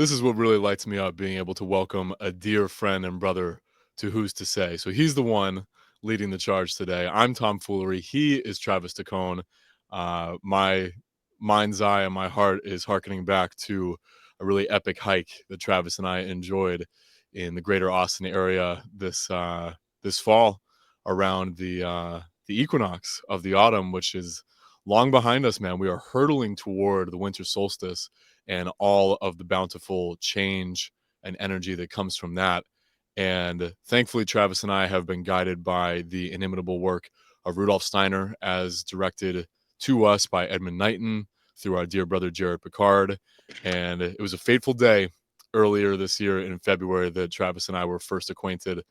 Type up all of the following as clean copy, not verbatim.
this is what really lights me up, being able to welcome a dear friend and brother to Who's to Say. So he's the one leading the charge today. I'm Tom Foolery. He is Travis Tacon. My mind's eye and my heart is hearkening back to a really epic hike that Travis and I enjoyed in the greater Austin area this fall around the equinox of the autumn, which is long behind us, man. We are hurtling toward the winter solstice and all of the bountiful change and energy that comes from that. And thankfully, Travis and I have been guided by the inimitable work of Rudolf Steiner, as directed to us by Edmund through our dear brother Jared Picard. And it was a fateful day earlier this year in February that Travis and I were first acquainted.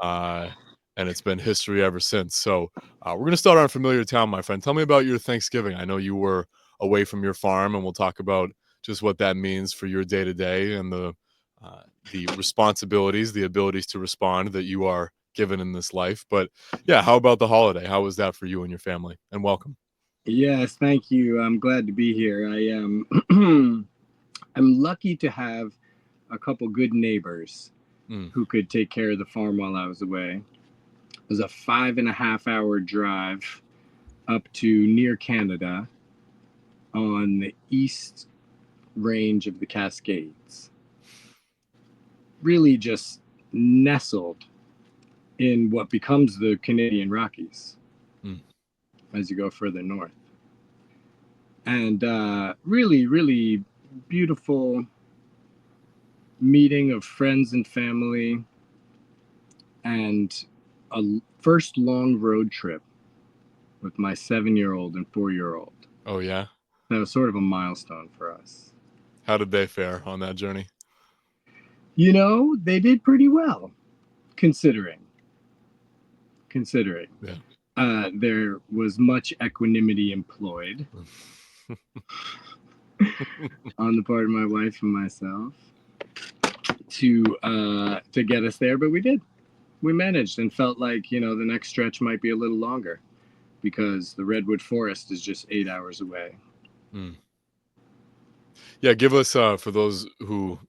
Uh, and it's been history ever since. So we're going to start on familiar town, my friend. Tell me about your Thanksgiving. I know you were away from your farm, and we'll talk about just what that means for your day to day and the responsibilities, the abilities to respond that you are given in this life. But yeah, how about the holiday? How was that for you and your family? And welcome. Yes, thank you. I'm glad to be here. I am I'm lucky to have a couple good neighbors who could take care of the farm while I was away. It was a 5.5 hour drive up to near Canada on the east range of the Cascades. Really just nestled in what becomes the Canadian Rockies as you go further north. And really, really beautiful meeting of friends and family, and a first long road trip with my 7-year-old and 4-year-old. Oh, yeah? That was sort of a milestone for us. How did they fare on that journey? You know, they did pretty well, considering. Yeah. There was much equanimity employed on the part of my wife and myself to get us there, but we did. We managed, and felt like, the next stretch might be a little longer because the redwood forest is just 8 hours away. Yeah, give us for those who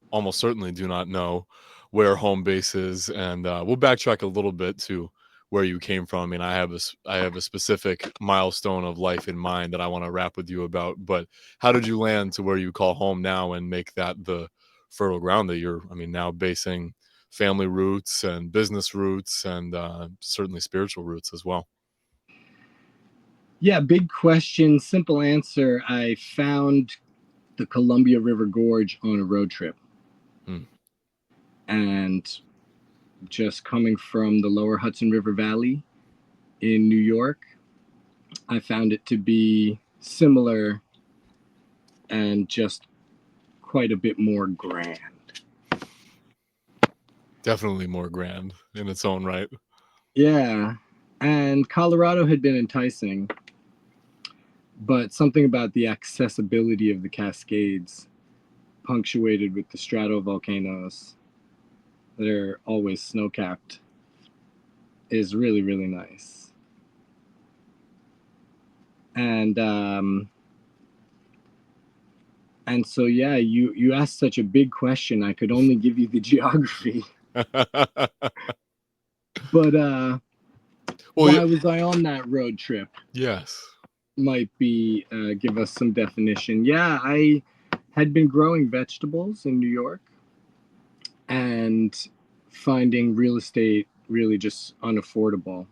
almost certainly do not know where home base is, and we'll backtrack a little bit to where you came from. I mean, I have a specific milestone of life in mind that I want to rap with you about. But how did you land to where you call home now and make that the fertile ground that you're, now basing family roots and business roots and certainly spiritual roots as well? Yeah, big question, simple answer. I found the Columbia River Gorge on a road trip. And just coming from the lower Hudson River Valley in New York, I found it to be similar and just quite a bit more grand. Definitely more grand in its own right. Yeah. And Colorado had been enticing, but something about the accessibility of the Cascades, punctuated with the stratovolcanoes that are always snow-capped, is really, really nice. And so, yeah, you asked such a big question. I could only give you the geography. But why was I on that road trip? Yes. Might be give us some definition. Yeah, I had been growing vegetables in New York and finding real estate really just unaffordable.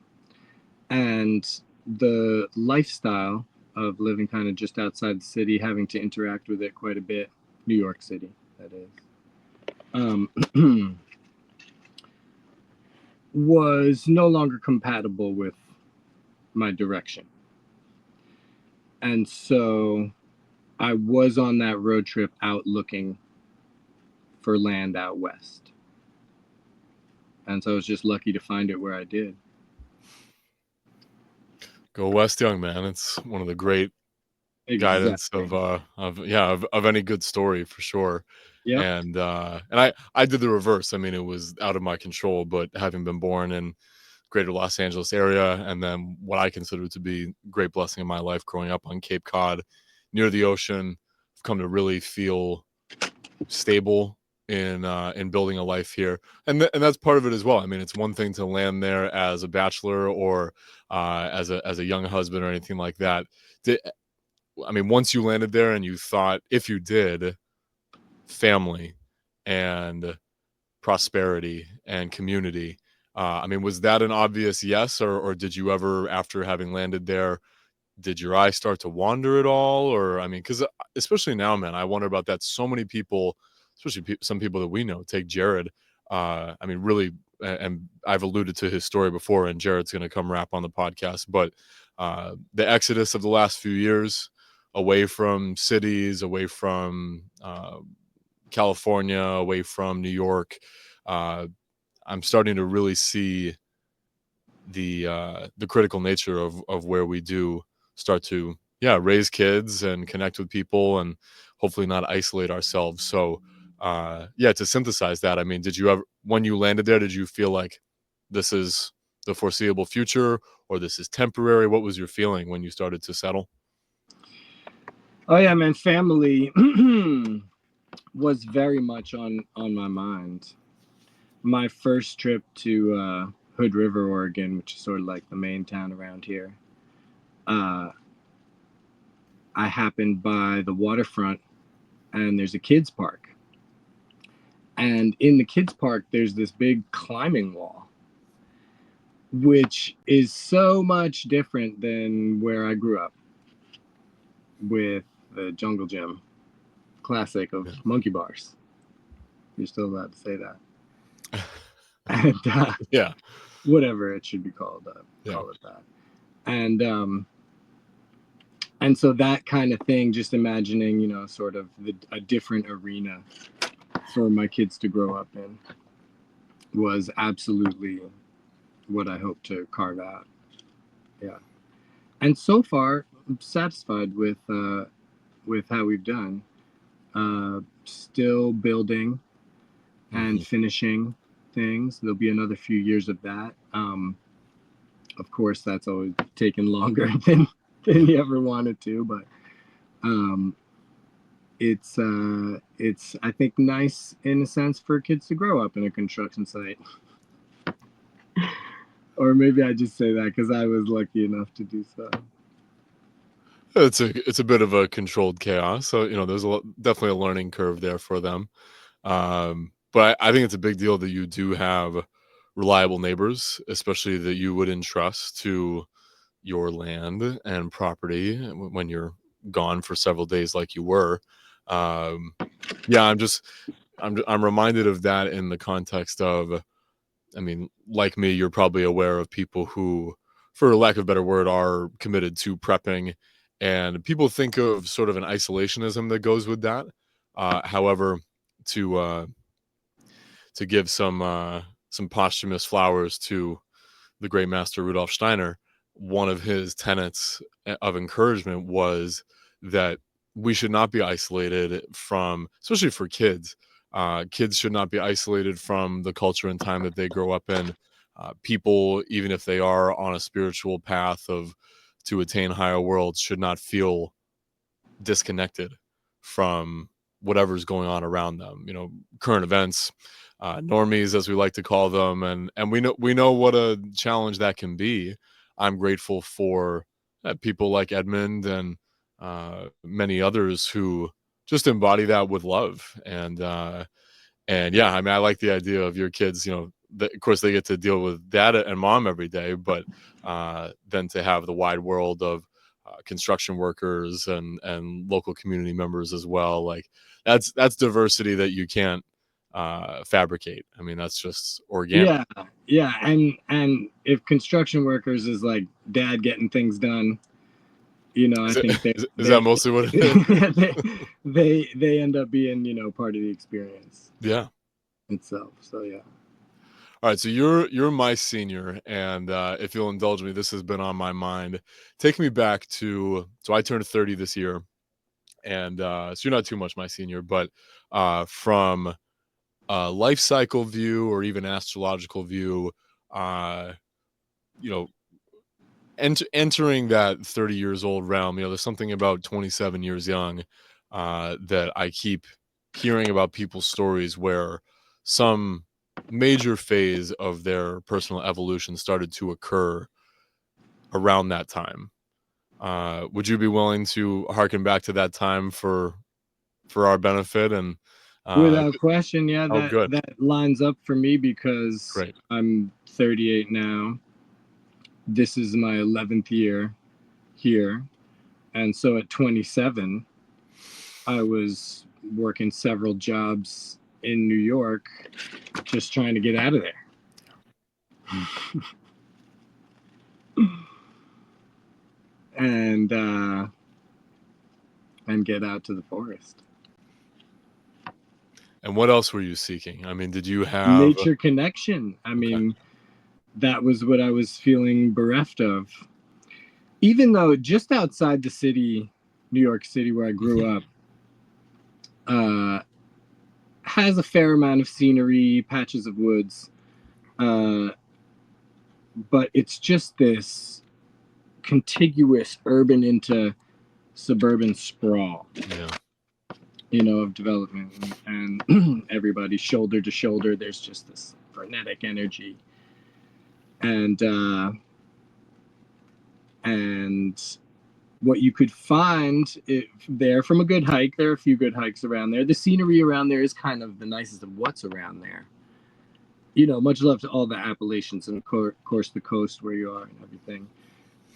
And the lifestyle of living kind of just outside the city, having to interact with it quite a bit, New York City, that is, was no longer compatible with my direction. And so I was on that road trip out looking for land out west. And so I was just lucky to find it where I did. Go West, young man. It's one of the great guidance of any good story for sure. Yeah. And I did the reverse. I mean, it was out of my control, but having been born in greater Los Angeles area, and then what I consider to be great blessing in my life growing up on Cape Cod near the ocean, I've come to really feel stable in building a life here, and that's part of it as well. I mean, it's one thing to land there as a bachelor or as a young husband or anything like that. I mean, once you landed there and you thought, if you did, family and prosperity and community. I mean, was that an obvious yes, or did you ever, after having landed there, did your eyes start to wander at all? Or I mean, because especially now, man, I wonder about that. So many people, especially some people that we know, take Jared. I mean, really, and I've alluded to his story before, and Jared's going to come rap on the podcast. But the exodus of the last few years, away from cities, away from California, away from New York, uh, I'm starting to really see the critical nature of where we do start to raise kids and connect with people and hopefully not isolate ourselves. So to synthesize that, I mean, did you ever, when you landed there, did you feel like this is the foreseeable future or this is temporary? What was your feeling when you started to settle? Oh yeah, man, family was very much on my mind. My first trip to Hood River, Oregon, which is sort of like the main town around here, uh, I happened by the waterfront, and there's a kids park, and in the kids park there's this big climbing wall, which is so much different than where I grew up with the jungle gym classic of Yeah. monkey bars. You're still allowed to say that. And Yeah. whatever it should be called, Yeah. call it that. And so that kind of thing, just imagining, sort of a different arena for my kids to grow up in, was absolutely what I hope to carve out. Yeah. And so far, I'm satisfied with how we've done. Still building and Mm-hmm. finishing things. There'll be another few years of that. Of course, that's always taken longer than you ever wanted to, but um, it's I think nice in a sense for kids to grow up in a construction site. Or maybe I just say that because I was lucky enough to do so. It's a bit of a controlled chaos, so there's definitely a learning curve there for them. But I think it's a big deal that you do have reliable neighbors, especially that you would entrust to your land and property when you're gone for several days, like you were. Um, yeah, I'm reminded of that in the context of, I mean, like me, you're probably aware of people who, for lack of a better word, are committed to prepping, and people think of sort of an isolationism that goes with that. However, to uh, to give some posthumous flowers to the great master Rudolf Steiner, one of his tenets of encouragement was that we should not be isolated from, especially for kids. Kids should not be isolated from the culture and time that they grow up in. People, even if they are on a spiritual path of to attain higher worlds, should not feel disconnected from whatever's going on around them. Current events, normies as we like to call them, and we know what a challenge that can be. I'm grateful for people like Edmund and many others who just embody that with love. And yeah, I mean, I like the idea of your kids. Of course, they get to deal with dad and mom every day, but then to have the wide world of construction workers and local community members as well. Like that's diversity that you can't fabricate. I mean, that's just organic. Yeah, yeah, and if construction workers is like dad getting things done, I Is it think they is that they mostly what it is? they end up being part of the experience Yeah. itself. So yeah. All right, so you're my senior, and if you'll indulge me, this has been on my mind. Take me back to, so I turned 30 this year, and so you're not too much my senior, but from a life cycle view or even astrological view, uh, you know, entering that 30 years old realm, there's something about 27 years young that I keep hearing about people's stories where some major phase of their personal evolution started to occur around that time. Would you be willing to harken back to that time for our benefit? And Without question, yeah, oh, that good, that lines up for me because great. I'm 38 now. This is my 11th year here, and so at 27, I was working several jobs in New York, just trying to get out of there. and get out to the forest. And what else were you seeking? I mean, did you have Nature connection. I okay? mean, that was what I was feeling bereft of. Even though just outside the city, New York City, where I grew up, uh, has a fair amount of scenery, patches of woods, uh, but it's just this contiguous urban into suburban sprawl, Yeah, of development, and everybody's shoulder to shoulder. There's just this frenetic energy, and and what you could find there from a good hike. There are a few good hikes around there. The scenery around there is kind of the nicest of what's around there. Much love to all the Appalachians and of course the coast where you are and everything.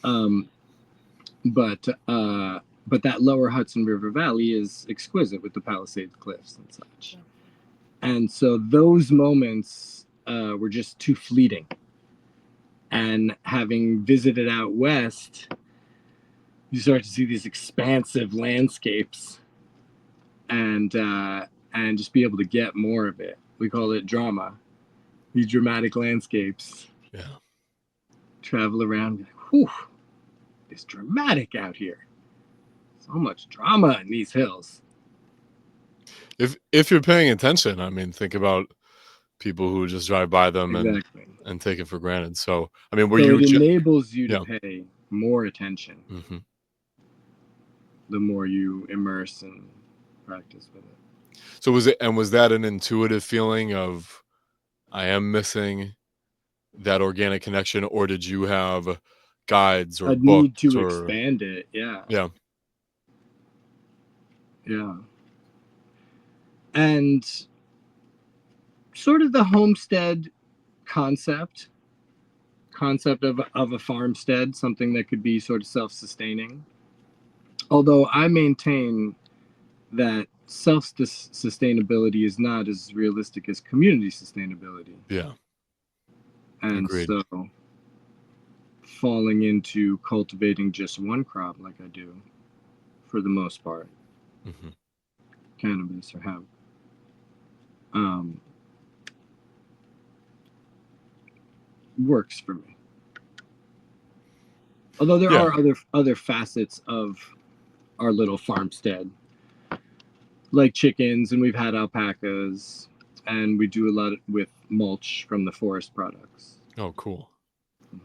Um, but that lower Hudson River Valley is exquisite with the Palisades cliffs and such. And so those moments were just too fleeting. And having visited out west, you start to see these expansive landscapes and just be able to get more of it. We call it drama. These dramatic landscapes. yeah. Travel around, like, whew, it's dramatic out here. So much drama in these hills. If you're paying attention, I mean, think about people who just drive by them Exactly. and take it for granted. So, I mean, were So you it enables you to yeah. pay more attention Hmm. the more you immerse and practice with it. So was that an intuitive feeling of I am missing that organic connection, or did you have guides or A need books to or expand it. Yeah. yeah, Yeah. And sort of the homestead concept of a farmstead, something that could be sort of self-sustaining. Although I maintain that self-sustainability is not as realistic as community sustainability. yeah, And agreed. so falling into cultivating just one crop like I do for the most part, Hmm. cannabis or hemp, um, works for me. Although there Yeah, are other facets of our little farmstead, like chickens, and we've had alpacas, and we do a lot with mulch from the forest products. oh, cool. Mhm.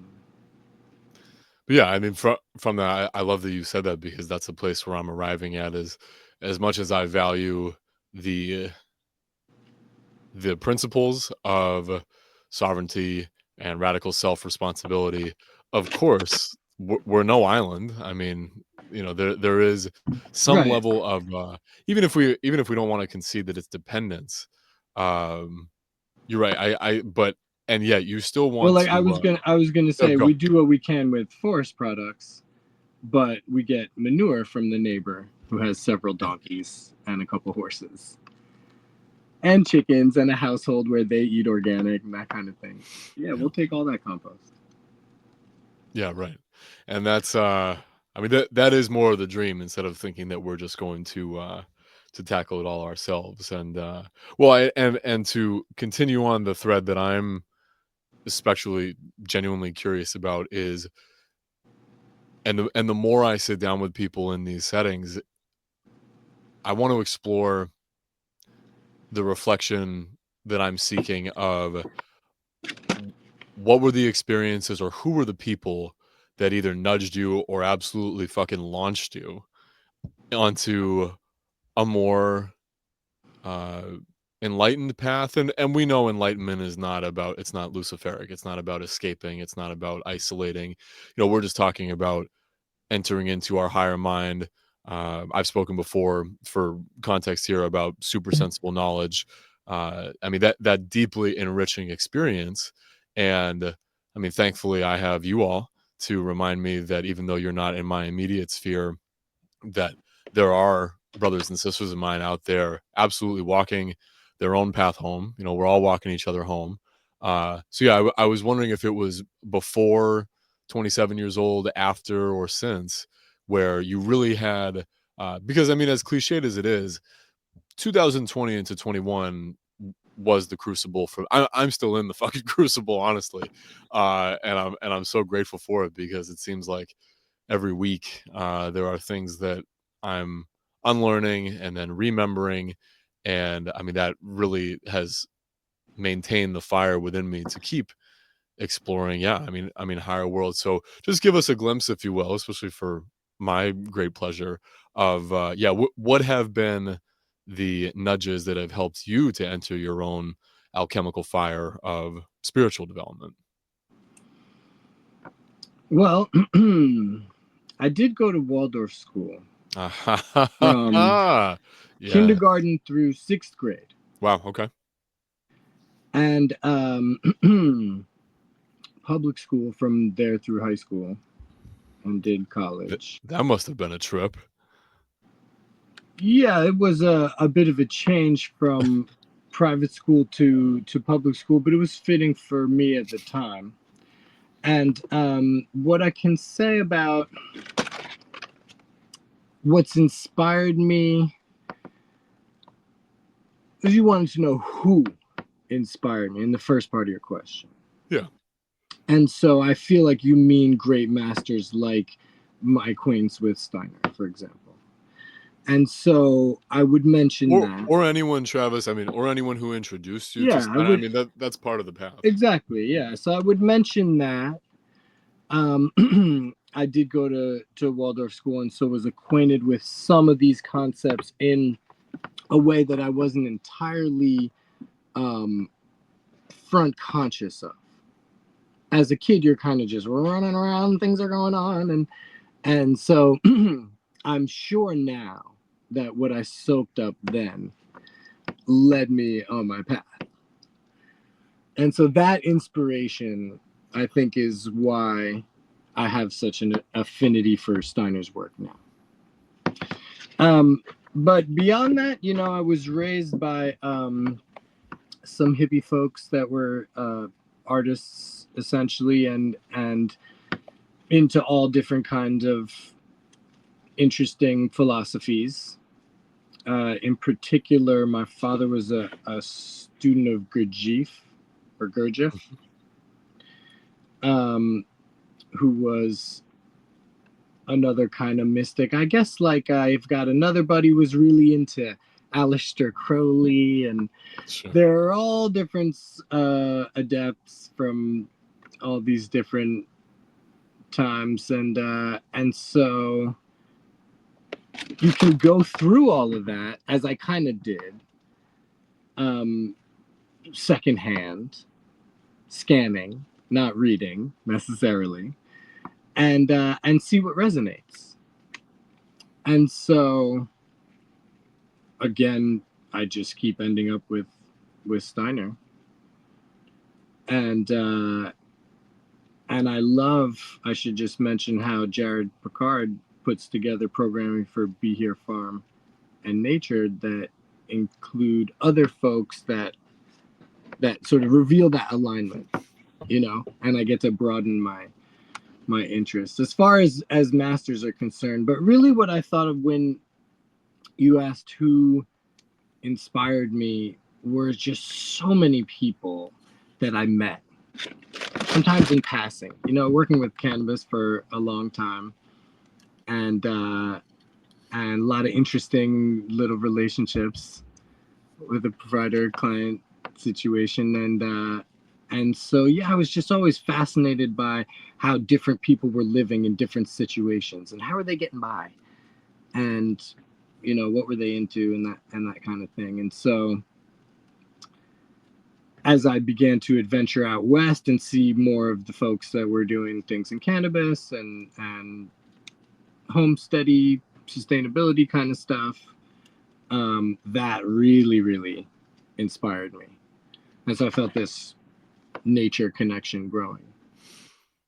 But yeah, I mean, from that, I love that you said that because that's the place where I'm arriving at is as much as I value the the principles of sovereignty and radical self-responsibility. Of course, we're no island. I mean, there is some Right. level of even if we don't want to concede that it's dependence. Um, you're right. But and yet you still Well, want like to I was gonna say, go. we do what we can with forest products, but we get manure from the neighbor who has several Yeah, donkeys and a couple horses and chickens and a household where they eat organic and that kind of thing. Yeah, yeah, we'll take all that compost. yeah, right. And that's I mean that is more of the dream instead of thinking that we're just going to tackle it all ourselves. And well, and to continue on the thread that I'm especially genuinely curious about is and the more I sit down with people in these settings, I want to explore the reflection that I'm seeking of what were the experiences or who were the people that either nudged you or absolutely fucking launched you onto a more uh, enlightened path, and we know enlightenment is not about, it's not luciferic, it's not about escaping, it's not about isolating. We're just talking about entering into our higher mind. I've spoken before, for context here, about super sensible knowledge. I mean, that deeply enriching experience. And I mean, thankfully I have you all to remind me that even though you're not in my immediate sphere, that there are brothers and sisters of mine out there absolutely walking their own path home. We're all walking each other home. So yeah, I was wondering if it was before 27 years old, after, or since, where you really had, because I mean, as cliched as it is, 2020 into 21 was the crucible for, I'm still in the fucking crucible, honestly. And I'm so grateful for it, because it seems like every week there are things that I'm unlearning and then remembering. And I mean, that really has maintained the fire within me to keep exploring. Yeah, I mean higher worlds. So just give us a glimpse, if you will, especially for my great pleasure, of yeah, what have been the nudges that have helped you to enter your own alchemical fire of spiritual development. Well, I did go to Waldorf school from Yeah. kindergarten through sixth grade, Wow. Okay. and public school from there through high school, and did college. That must have been a trip. Yeah, it was a bit of a change from private school to public school, but it was fitting for me at the time. And what I can say about what's inspired me is, you wanted to know who inspired me in the first part of your question. Yeah. And so I feel like you mean great masters like my acquaintance with Steiner, for example. And so I would mention that. Or anyone, Travis. I mean, or anyone who introduced you to Yeah, I Steiner. I would. mean, that's part of the path. Exactly. Yeah. So I would mention that. I did go to Waldorf school, and so was acquainted with some of these concepts in a way that I wasn't entirely um, front conscious of. As a kid, you're kind of just running around, things are going on, and so I'm sure now that what I soaked up then led me on my path. And so that inspiration, I think, is why I have such an affinity for Steiner's work now. But beyond that, I was raised by some hippie folks that were artists, essentially, and into all different kinds of interesting philosophies. In particular, my father was a student of Gurdjieff, or Gurdjieff, who was another kind of mystic. I guess, like, I've got another buddy who was really into Aleister Crowley, and Sure. there are all different adepts from all these different times, and so you can go through all of that, as I kind of did, secondhand, scanning, not reading necessarily, and see what resonates. And so, again, I just keep ending up with Steiner, and I should just mention how Jared Picard puts together programming for Be Here Farm and Nature that include other folks that sort of reveal that alignment, and I get to broaden my interests as far as masters are concerned. But really, what I thought of when you asked who inspired me were just so many people that I met, sometimes in passing, working with cannabis for a long time, and a lot of interesting little relationships with a provider client situation, and so, yeah, I was just always fascinated by how different people were living in different situations and how are they getting by. And what were they into, and that kind of thing. And so as I began to adventure out west and see more of the folks that were doing things in cannabis and homesteady sustainability kind of stuff, that really, really inspired me. And so I felt this nature connection growing.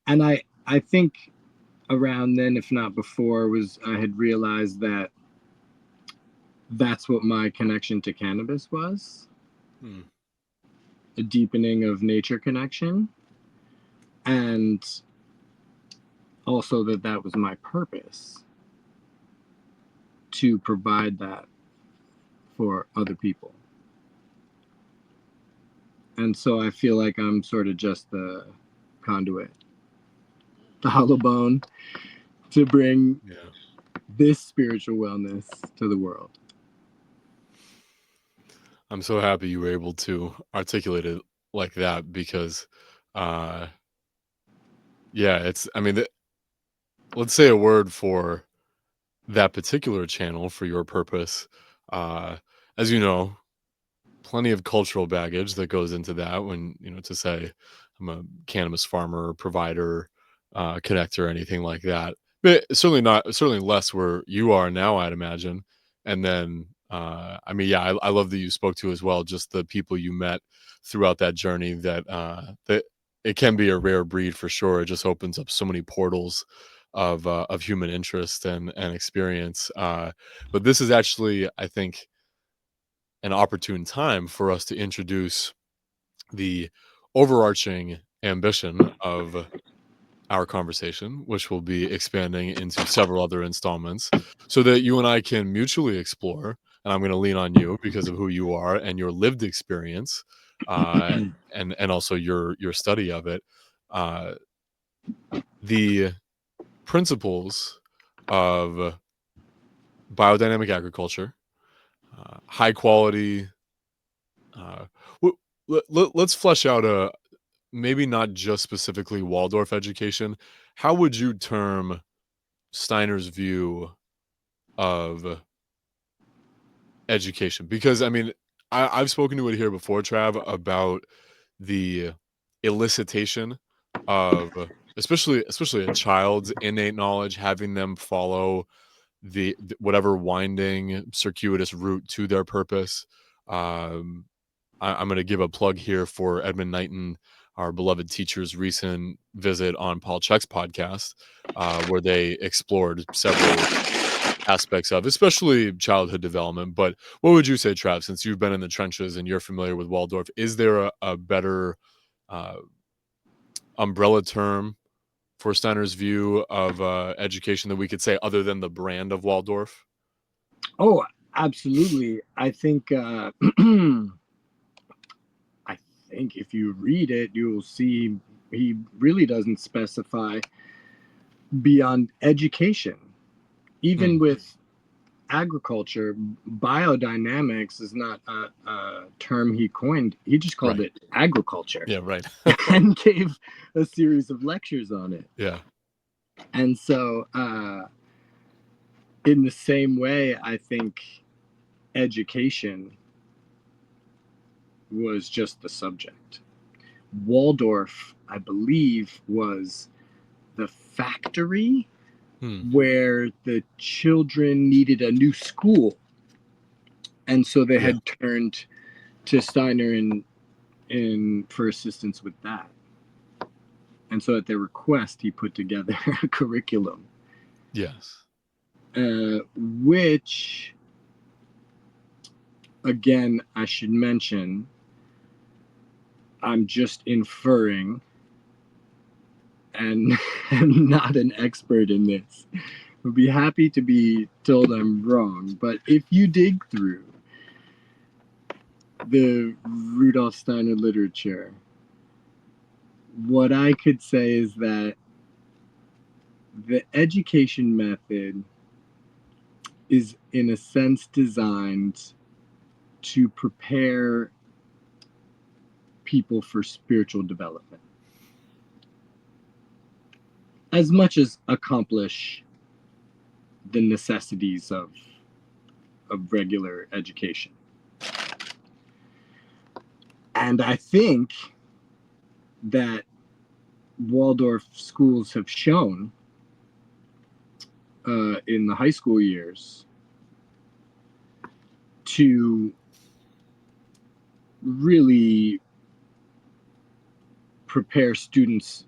And I think around then, if not before, was I had realized that that's what my connection to cannabis was. Hmm. A deepening of nature connection, and also that was my purpose, to provide that for other people. And so I feel like I'm sort of just the conduit, the hollow bone, to bring Yeah. this spiritual wellness to the world. I'm so happy you were able to articulate it like that because, uh, yeah, it's, I mean, let's say a word for that particular channel for your purpose. Uh, as you know, plenty of cultural baggage that goes into that when, to say I'm a cannabis farmer, provider, connector, anything like that. But certainly not, certainly less where you are now, I'd imagine. And then, I mean, yeah, I love that you spoke to as well, just the people you met throughout that journey that it can be a rare breed for sure. It just opens up so many portals of human interest and experience. But this is actually, I think, an opportune time for us to introduce the overarching ambition of our conversation, which will be expanding into several other installments so that you and I can mutually explore. And I'm going to lean on you because of who you are and your lived experience, uh, and also your study of it. Uh, the principles of biodynamic agriculture, high quality. Uh, let's flesh out a maybe not just specifically Waldorf education. How would you term Steiner's view of education? Because I mean, I've spoken to it here before, Trav, about the elicitation of especially a child's innate knowledge, having them follow whatever winding circuitous route to their purpose. Um, I'm going to give a plug here for Edmund Knighton, our beloved teacher's recent visit on Paul Check's podcast, where they explored several aspects of, especially childhood development. But what would you say, Trav, since you've been in the trenches and you're familiar with Waldorf? Is there a better uh, umbrella term for Steiner's view of education that we could say other than the brand of Waldorf? Oh, absolutely. I think I think if you read it, you will see he really doesn't specify beyond education. Hmm. Even with agriculture, biodynamics is not a term he coined. He just called Right. it agriculture Yeah. Right. and gave a series of lectures on it. Yeah. And so, in the same way, I think education was just the subject. Waldorf, I believe, was the factory Hmm. where the children needed a new school. And so they Yeah. had turned to Steiner in for assistance with that. And so at their request, he put together a curriculum, Yes. which, again, I should mention, I'm just inferring and am not an expert in this. Would be happy to be told I'm wrong, but if you dig through the Rudolf Steiner literature, what I could say is that the education method is, in a sense, designed to prepare people for spiritual development as much as accomplish the necessities of of regular education. And I think that Waldorf schools have shown in the high school years to really prepare students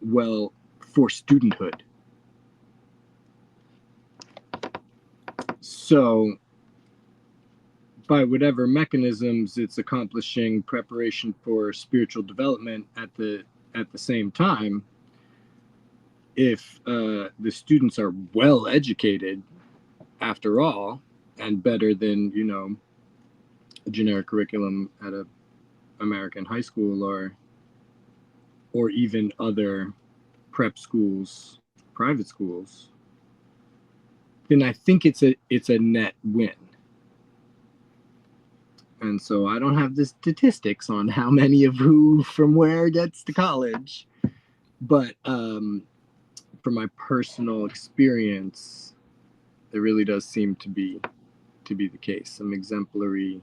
well for studenthood. So, by whatever mechanisms, it's accomplishing preparation for spiritual development at the same time. If the students are well educated, after all, and better than a generic curriculum at a American high school or even other prep schools, private schools, then I think it's a net win. And so I don't have the statistics on how many of who from where gets to college, but from my personal experience, it really does seem to be the case. Some exemplary.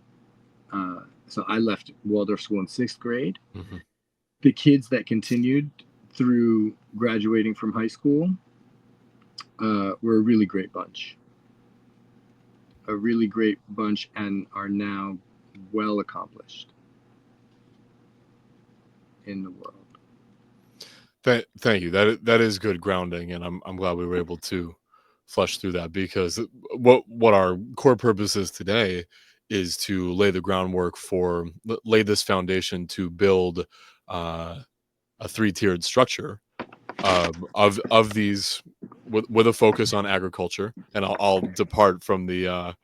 So I left Waldorf school in 6th grade. Mm-hmm. The kids that continued through graduating from high school were a really great bunch. A really great bunch, and are now well accomplished in the world. Thank you. That is good grounding, and I'm glad we were able to flush through that, because what our core purpose is today is to lay the groundwork for lay this foundation to build a 3-tiered structure of these with a focus on agriculture, and I'll depart from the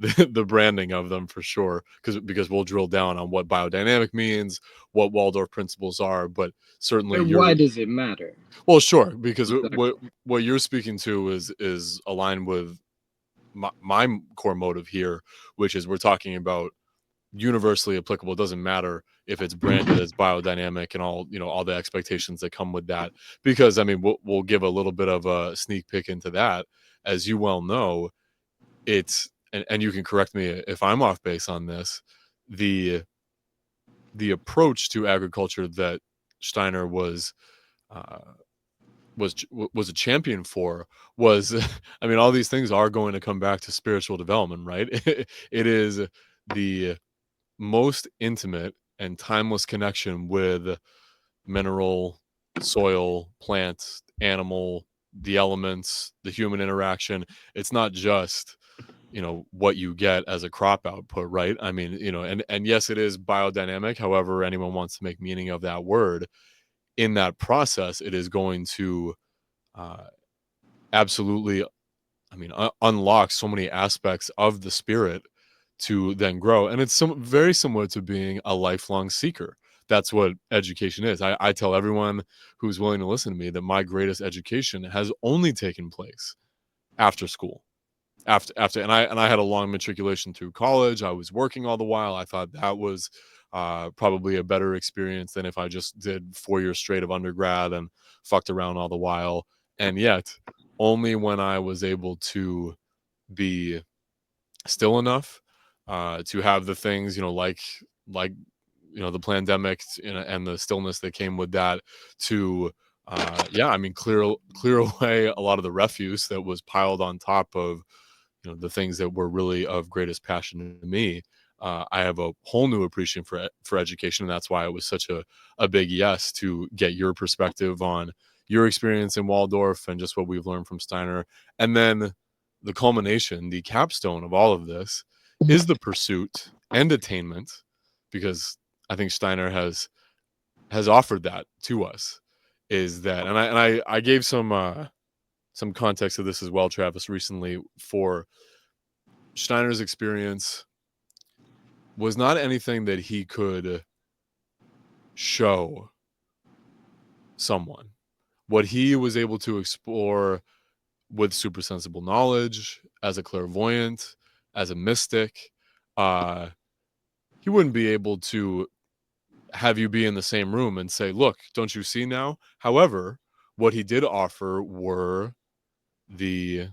the branding of them for sure, because we'll drill down on what biodynamic means, what Waldorf principles are, but certainly Why does it matter? well, sure, because Exactly. what you're speaking to is aligned with my core motive here, which is we're talking about universally applicable. It doesn't matter if it's branded as biodynamic and all all the expectations that come with that. Because I mean, we'll give a little bit of a sneak peek into that, as you well know. It's and you can correct me if I'm off base on this. The the approach to agriculture that Steiner uh, was a champion for was I mean, all these things are going to come back to spiritual development, right? It is the most intimate and timeless connection with mineral, soil, plant, animal, the elements, the human interaction. It's not just what you get as a crop output, right? I mean, and yes, it is biodynamic, however anyone wants to make meaning of that word. In that process, it is going to uh, absolutely, I mean, unlock so many aspects of the spirit to then grow. And it's very similar to being a lifelong seeker. That's what education is. I tell everyone who's willing to listen to me that my greatest education has only taken place after school. After and I had a long matriculation through college. I was working all the while. I thought that was probably a better experience than if I just did 4 years straight of undergrad and fucked around all the while. And yet, only when I was able to be still enough to have the things like the pandemic and the stillness that came with that to yeah, I mean, clear away a lot of the refuse that was piled on top of the things that were really of greatest passion to me. I have a whole new appreciation for education, and that's why it was such a big yes to get your perspective on your experience in Waldorf and just what we've learned from Steiner. And then the culmination, the capstone of all of this, is the pursuit and attainment, because I think Steiner has offered that to us. Is that, and I gave some context to this as well, Travis, recently. For Steiner's experience was not anything that he could show someone. What he was able to explore with supersensible knowledge, as a clairvoyant, as a mystic, uh, he wouldn't be able to have you be in the same room and say, "Look, don't you see now?" However, what he did offer were the,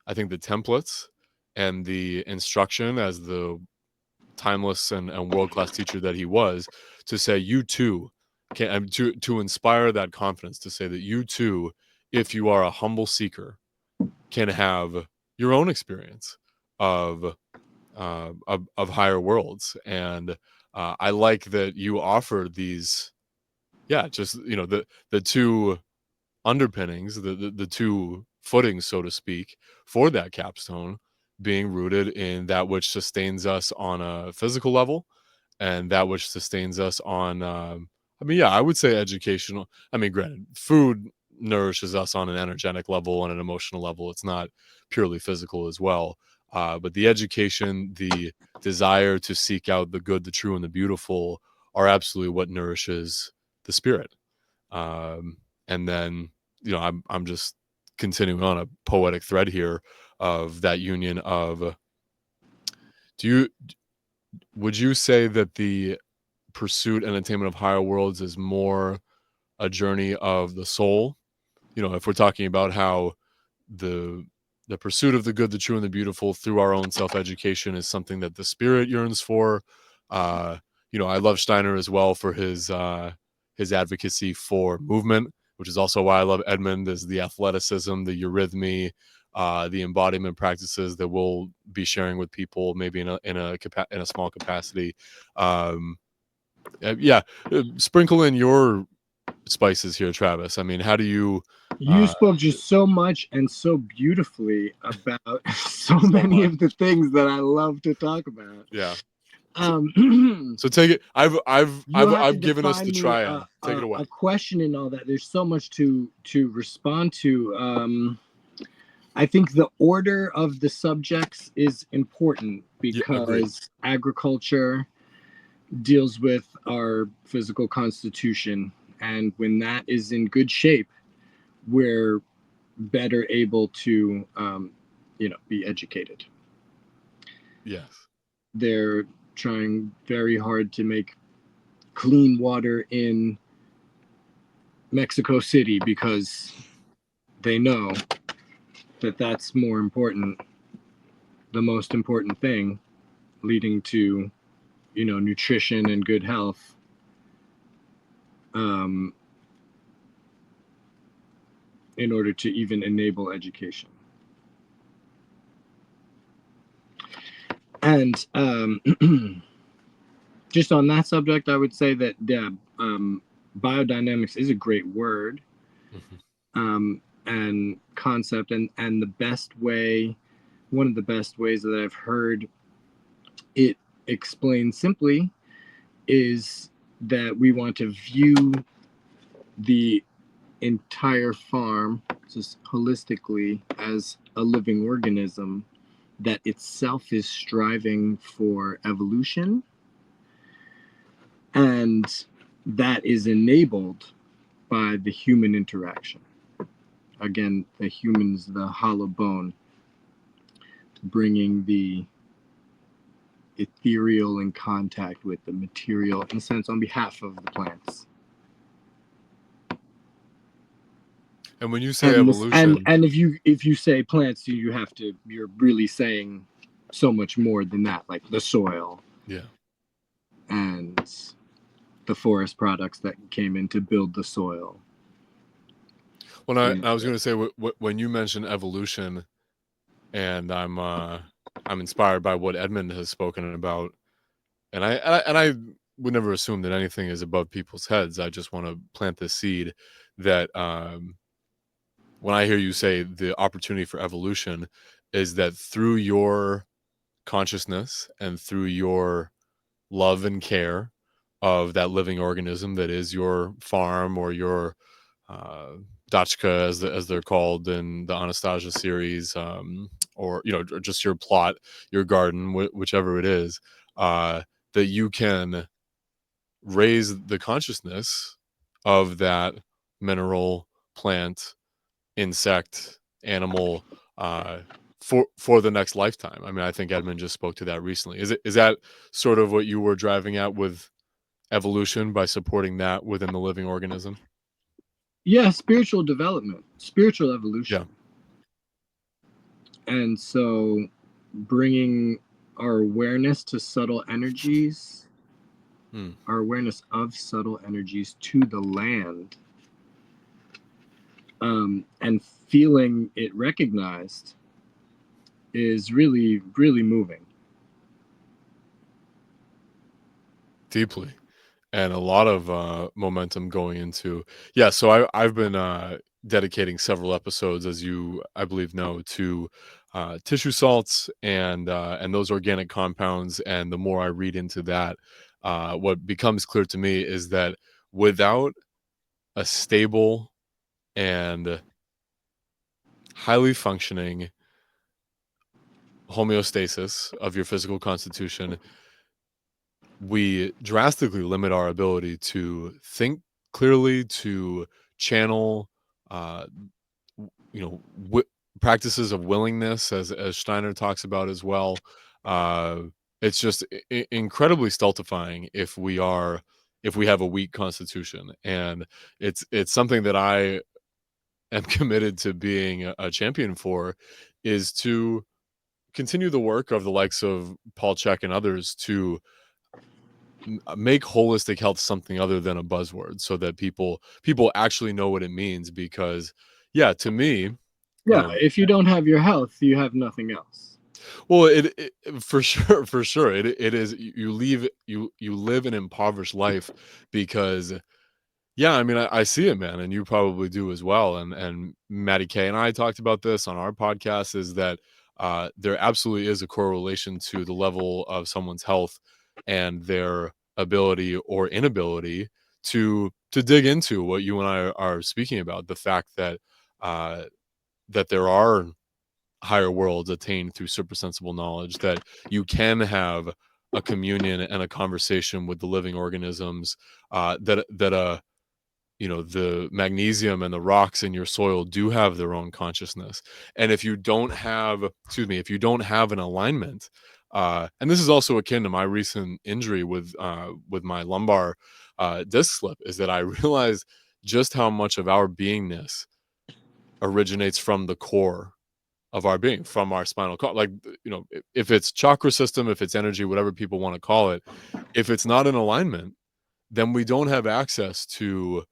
I think, the templates and the instruction as the timeless and world-class teacher that he was, to say you too can, to inspire that confidence, to say that you too, if you are a humble seeker, can have your own experience of of higher worlds. And I like that you offer these, yeah, just the two underpinnings, the two footings, so to speak, for that capstone, being rooted in that which sustains us on a physical level, and that which sustains us on, I mean, yeah, I would say educational. I mean, granted, food nourishes us on an energetic level and an emotional level. It's not purely physical as well. But the education, the desire to seek out the good, the true, and the beautiful are absolutely what nourishes the spirit. And then, I'm just continuing on a poetic thread here of that union of, do you would you say that the pursuit and attainment of higher worlds is more a journey of the soul? If we're talking about how the the pursuit of the good, the true, and the beautiful through our own self-education is something that the spirit yearns for. uh I love Steiner as well for his advocacy for movement, which is also why I love Edmund, is the athleticism, the eurythmy, the embodiment practices that we'll be sharing with people, maybe in a small capacity. um yeah, sprinkle in your spices here, Travis. I mean, how do you You uh spoke just so much and so beautifully about so so many much. of the things that I love to talk about. Yeah. So, Um, so take it. you have to I've given us the define me triad. Take it away. a question and all that. There's so much to respond to. I think the order of the subjects is important Yeah, agreed. because agriculture deals with our physical constitution, and when that is in good shape, we're better able to, be educated. Yes. They're trying very hard to make clean water in Mexico City because they know that that's more important, the most important thing, leading to, nutrition and good health. Um, in order to even enable education. And just on that subject, I would say that biodynamics is a great word Mhm. and concept, and the best way, one of the best ways that I've heard it explained simply is that we want to view the entire farm just holistically as a living organism that itself is striving for evolution, and that is enabled by the human interaction. Again, the human's the hollow bone, bringing the ethereal in contact with the material, in a sense, on behalf of the plants. And when you say And this, evolution, and if you say plants, you're really saying so much more than that, like the soil yeah. and the forest products that came in to build the soil. When You know, I was going to say, when you mention evolution, and I'm inspired by what Edmund has spoken about, and I would never assume that anything is above people's heads. I just want to plant the seed that, when I hear you say the opportunity for evolution is that through your consciousness and through your love and care of that living organism that is your farm, or your uh, dachka, as they're called in the Anastasia series, or or just your plot, your garden, whichever it is, uh, that you can raise the consciousness of that mineral, plant, insect, animal, uh, for the next lifetime. I mean, I think Edmund just spoke to that recently. Is that sort of what you were driving at with evolution, by supporting that within the living organism? yeah, spiritual development, spiritual evolution. Yeah. And so, bringing our awareness to subtle energies, Hmm. our awareness of subtle energies to the land, and feeling it recognized is really, really moving. Deeply. And a lot of momentum going into, yeah, so I've been dedicating several episodes, as you I believe know, to tissue salts and those organic compounds. And the more I read into that, what becomes clear to me is that without a stable and highly functioning homeostasis of your physical constitution, we drastically limit our ability to think clearly, to channel, uh, practices of willingness, as Steiner talks about as well. Uh, it's just incredibly stultifying if we have a weak constitution, and it's something that I am committed to being a champion for, is to continue the work of the likes of Paul Chek and others to make holistic health something other than a buzzword, so that people actually know what it means. Because yeah, to me, you Yeah, know, if you don't have your health, you have nothing else. well, it for sure, for sure, it is, you live an impoverished life. Because yeah, I mean, I see it, man, and you probably do as well. And Maddie K and I talked about this on our podcast, is that there absolutely is a correlation to the level of someone's health and their ability or inability to dig into what you and I are speaking about. The fact that uh, that there are higher worlds attained through supersensible knowledge, that you can have a communion and a conversation with the living organisms, that the magnesium and the rocks in your soil do have their own consciousness. And if you don't have, excuse me, if you don't have an alignment, and this is also akin to my recent injury with my lumbar disc slip, is that I realized just how much of our beingness originates from the core of our being, from our spinal cord. Like, if it's chakra system, if it's energy, whatever people want to call it, if it's not in alignment, then we don't have access to,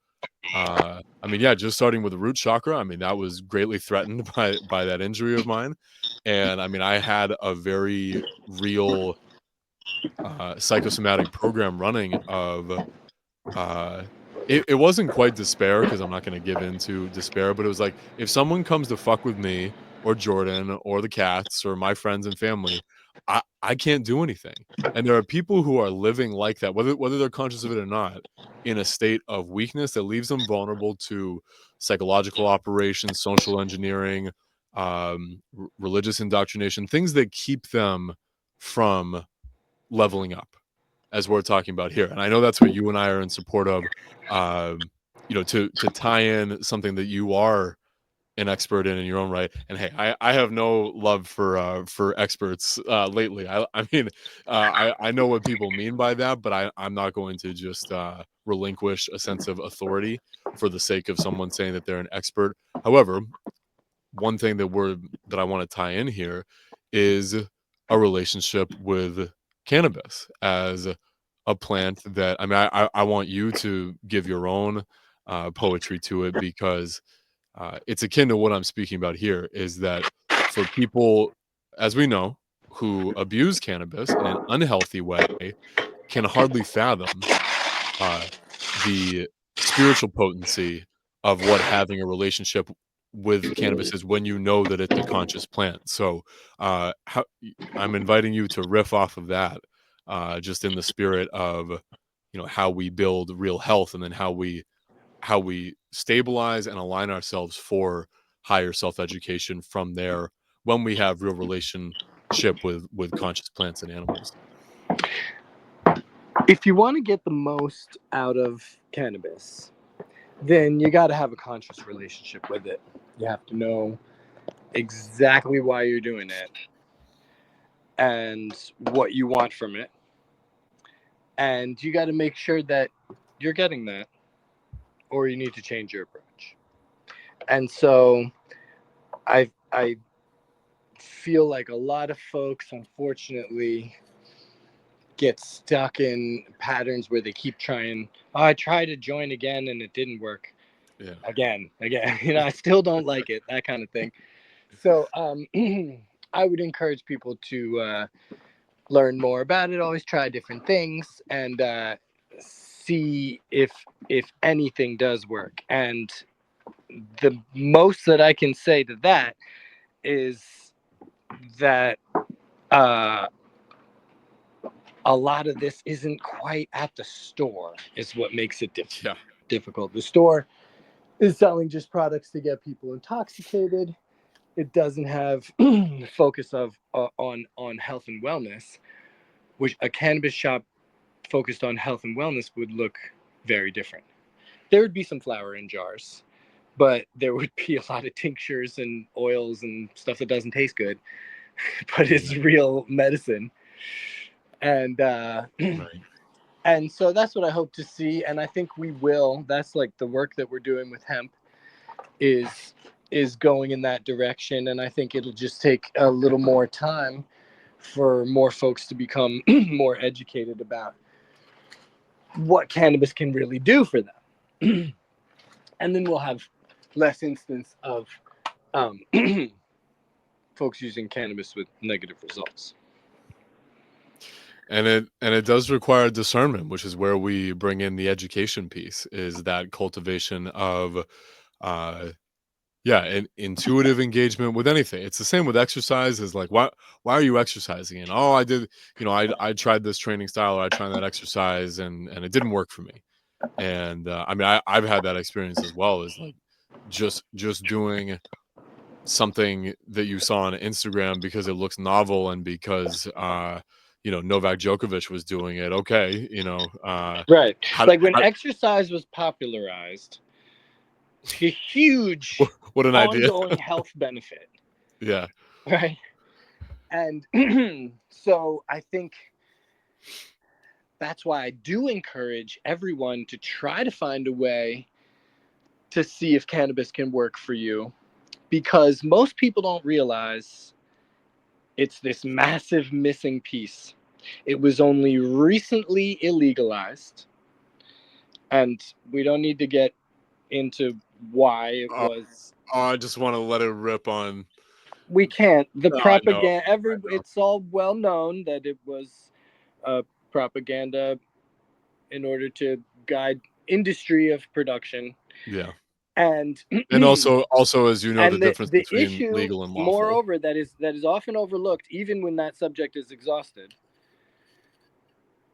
I mean, yeah, just starting with the root chakra, I mean, that was greatly threatened by that injury of mine. And I mean, I had a very real psychosomatic program running of, uh it wasn't quite despair, because I'm not going to give into despair, but it was like, if someone comes to fuck with me or Jordan or the cats or my friends and family, I can't do anything. And there are people who are living like that, whether they're conscious of it or not, in a state of weakness that leaves them vulnerable to psychological operations, social engineering, religious indoctrination, things that keep them from leveling up, as we're talking about here. And I know that's what you and I are in support of. Um, to tie in something that you are an expert in your own right. And hey, I have no love for experts lately. I mean, I know what people mean by that, but I'm not going to just relinquish a sense of authority for the sake of someone saying that they're an expert. However, one thing that I want to tie in here is a relationship with cannabis as a plant. That, I mean, I want you to give your own poetry to it, because it's akin to what I'm speaking about here. Is that for people, as we know, who abuse cannabis in an unhealthy way, can hardly fathom uh, the spiritual potency of what having a relationship with cannabis is, when you know that it's a conscious plant. So, I'm inviting you to riff off of that, just in the spirit of, how we build real health, and then how we stabilize and align ourselves for higher self education from there, when we have real relationship with conscious plants and animals. If you want to get the most out of cannabis, then you got to have a conscious relationship with it. You have to know exactly why you're doing it and what you want from it. And you got to make sure that you're getting that, or you need to change your approach. And so I feel like a lot of folks, unfortunately, get stuck in patterns where they keep trying. Oh, I tried to join again and it didn't work. Yeah. Again. I still don't like it. That kind of thing. So, I would encourage people to learn more about it. Always try different things and see if anything does work. And the most that I can say to that is that uh, a lot of this isn't quite at the store is what makes it Yeah. difficult. The store is selling just products to get people intoxicated. It doesn't have focus of on health and wellness, which a cannabis shop focused on health and wellness would look very different. There would be some flower in jars, but there would be a lot of tinctures and oils and stuff that doesn't taste good, but it's real medicine. And Right. and so that's what I hope to see, and I think we will. That's like the work that we're doing with hemp is is going in that direction, and I think it'll just take a little more time for more folks to become more educated about what cannabis can really do for them. And then we'll have less instance of um, folks using cannabis with negative results. And it does require discernment, which is where we bring in the education piece, is that cultivation of uh yeah, and intuitive engagement with anything. It's the same with exercise. Is like, why are you exercising? And oh, I did, I tried this training style, or I tried that exercise, and it didn't work for me. And I mean, I've had that experience as well. Is like just doing something that you saw on Instagram because it looks novel and because Novak Djokovic was doing it. Okay, Right. how, Like when how exercise was popularized, it's a huge what an idea. ongoing health benefit. Yeah. Right. And so I think that's why I do encourage everyone to try to find a way to see if cannabis can work for you, because most people don't realize it's this massive missing piece. It was only recently illegalized, and we don't need to get into why it Oh, was. I just want to let it rip on. We can't. The No, I know. propaganda. I know. It's all well known that it was propaganda in order to guide industry of production, Yeah. and And also, as you know, the and difference the between issue, legal and lawful. moreover, that is often overlooked, even when that subject is exhausted,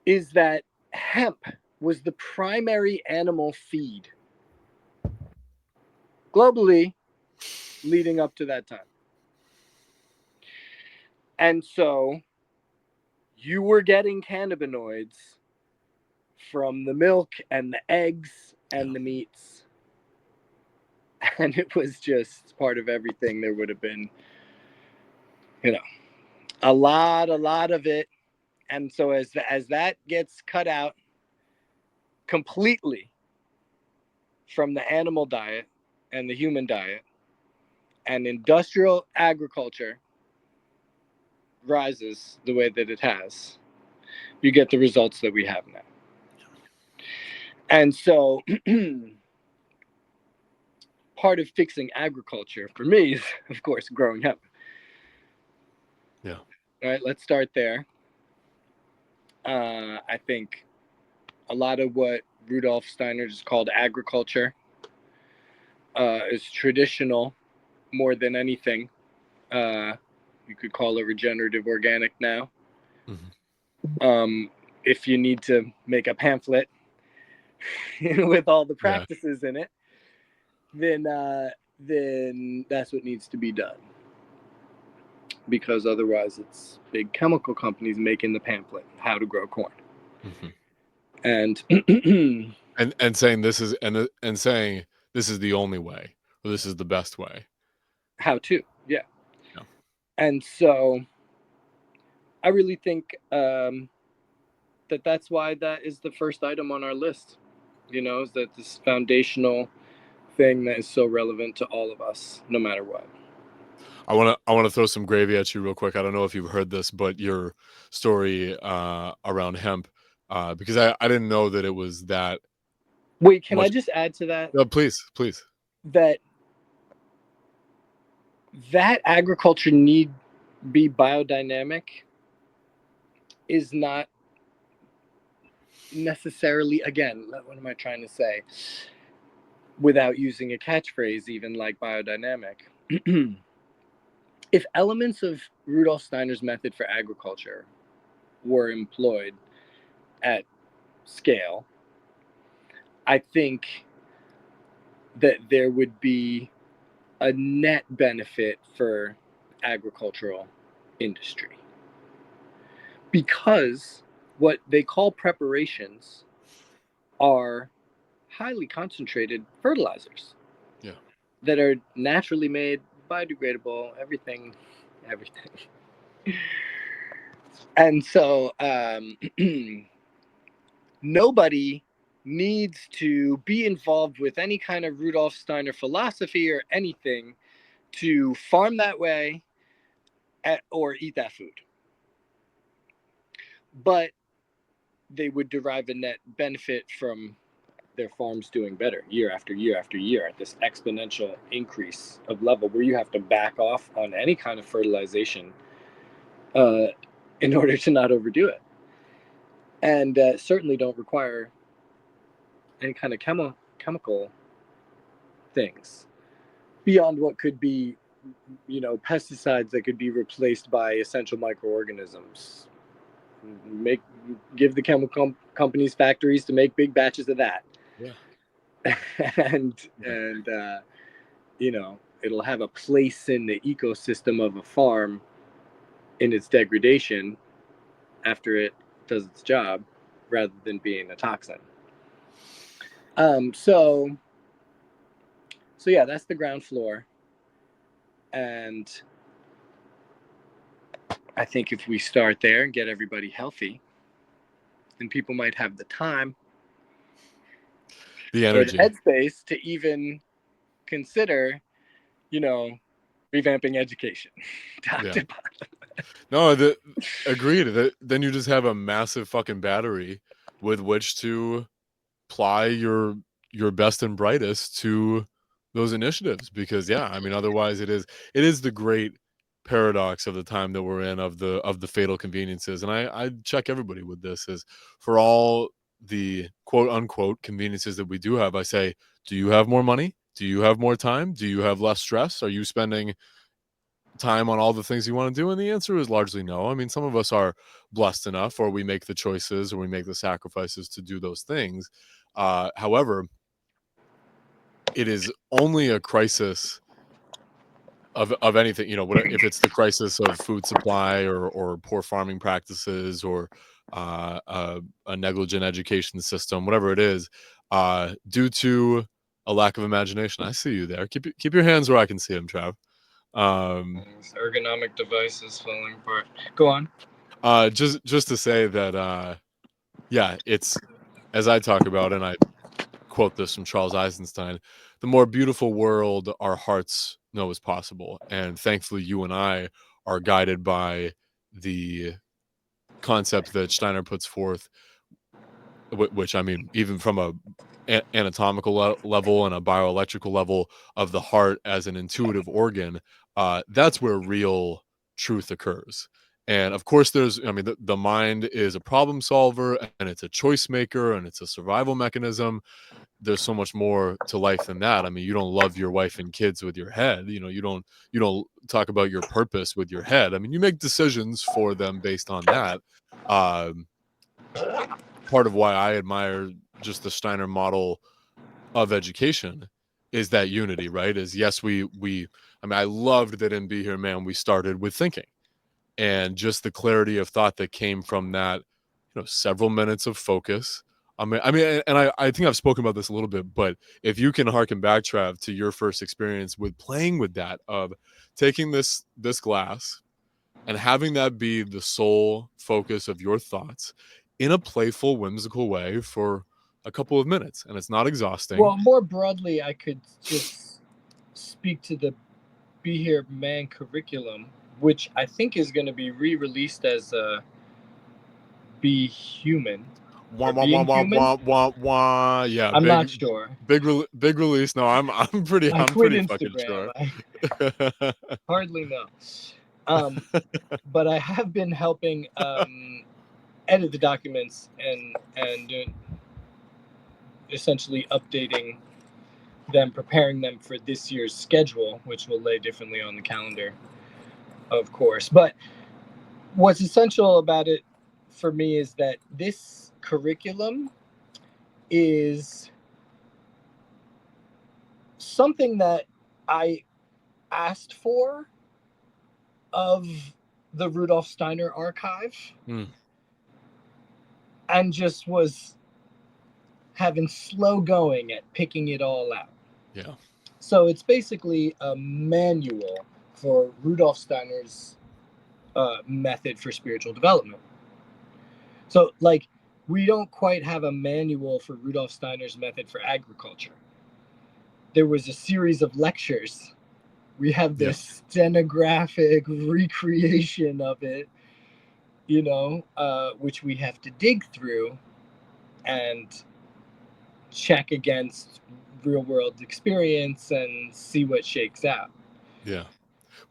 is that hemp was the primary animal feed globally leading up to that time. And so you were getting cannabinoids from the milk and the eggs Yeah. and the meats. And it was just part of everything. There would have been, you know, a lot of it. And so as that gets cut out completely from the animal diet and the human diet, and industrial agriculture rises the way that it has, you get the results that we have now. And so part of fixing agriculture for me is, of course, growing hemp. Yeah. All right, let's start there. I think a lot of what Rudolf Steiner just called agriculture is traditional more than anything. Uh, you could call it regenerative organic now. Mhm. If you need to make a pamphlet with all the Yeah. practices in it, then that's what needs to be done. Because otherwise, it's big chemical companies making the pamphlet how to grow corn, Mhm. and And saying this is and saying this is the only way, or this is the best way. how to, yeah. Yeah. And so I really think that's why that is the first item on our list. Is that this foundational thing that is so relevant to all of us, no matter what. I want to throw some gravy at you real quick. I don't know if you've heard this, but your story around hemp, because I didn't know that it was that Wait, can I much. just add to that Please, please. that that agriculture need be biodynamic is not necessarily, again, what am I trying to say without using a catchphrase even like biodynamic? If elements of Rudolf Steiner's method for agriculture were employed at scale, I think that there would be a net benefit for agricultural industry, because what they call preparations are highly concentrated fertilizers Yeah. that are naturally made, biodegradable, everything. And so nobody needs to be involved with any kind of Rudolf Steiner philosophy or anything to farm that way or eat that food. But they would derive a net benefit from their farms doing better year after year after year at this exponential increase of level where you have to back off on any kind of fertilization uh, in order to not overdo it. And certainly don't require any kind of chemical things beyond what could be, pesticides that could be replaced by essential microorganisms. Make Give the chemical companies factories to make big batches of that, Yeah. and it'll have a place in the ecosystem of a farm in its degradation after it does its job, rather than being a toxin. So yeah, that's the ground floor, and I think if we start there and get everybody healthy, then people might have the time The or the energy. headspace to even consider, you know, revamping education. Top Yeah. to No, agreed. Then you just have a massive fucking battery with which to apply your best and brightest to those initiatives, because yeah, I mean, otherwise it is the great paradox of the time that we're in, of the fatal conveniences. And I check everybody with this, is for all the quote unquote conveniences that we do have, I say, do you have more money? Do you have more time? Do you have less stress? Are you spending time on all the things you want to do? And the answer is largely no. I mean, some of us are blessed enough, or we make the choices, or we make the sacrifices to do those things. However, it is only a crisis of anything, if it's the crisis of food supply, or poor farming practices, or a negligent education system, whatever it is, due to a lack of imagination. I see you there. Keep your hands where I can see them, Trav. ergonomic devices falling apart. Go on. Just to say that, yeah, it's, as I talk about, and I quote this from Charles Eisenstein, the more beautiful world our hearts know is possible. And thankfully, you and I are guided by the concept that Steiner puts forth, which, I mean, even from anatomical level and a bioelectrical level, of the heart as an intuitive organ, that's where real truth occurs. And of course, I mean, the mind is a problem solver, and it's a choice maker, and it's a survival mechanism. There's so much more to life than that. I mean, you don't love your wife and kids with your head. You don't talk about your purpose with your head. I mean, you make decisions for them based on that. Um, Part of why I admire just the Steiner model of education is that unity, right? Is, yes, I mean, I loved that in Be Here Man we started with thinking, and just the clarity of thought that came from that, several minutes of focus. I mean, and I think I've spoken about this a little bit, but if you can harken back, Trav, to your first experience with playing with that, of taking this glass and having that be the sole focus of your thoughts in a playful, whimsical way for a couple of minutes, and it's not exhausting. Well, more broadly, I could just speak to the Be Here Man curriculum, which I think is going to be re-released as Be Human Wah, or wah, wah, Being wah, Human. wah, wah, wah. Yeah, I'm not sure. big release. No, I I'm quit pretty fucking Instagram. sure. I hardly know. Um, but I have been helping edit the documents and essentially updating them, preparing them for this year's schedule, which will lay differently on the calendar, of course. But what's essential about it for me is that this curriculum is something that I asked for of the Rudolf Steiner archive Mm, and just was having slow going at picking it all out. yeah, So it's basically a manual for Rudolf Steiner's method for spiritual development. So, like, we don't quite have a manual for Rudolf Steiner's method for agriculture. There was a series of lectures. We have yeah, this stenographic recreation of it, which we have to dig through and check against real world experience and see what shakes out. yeah.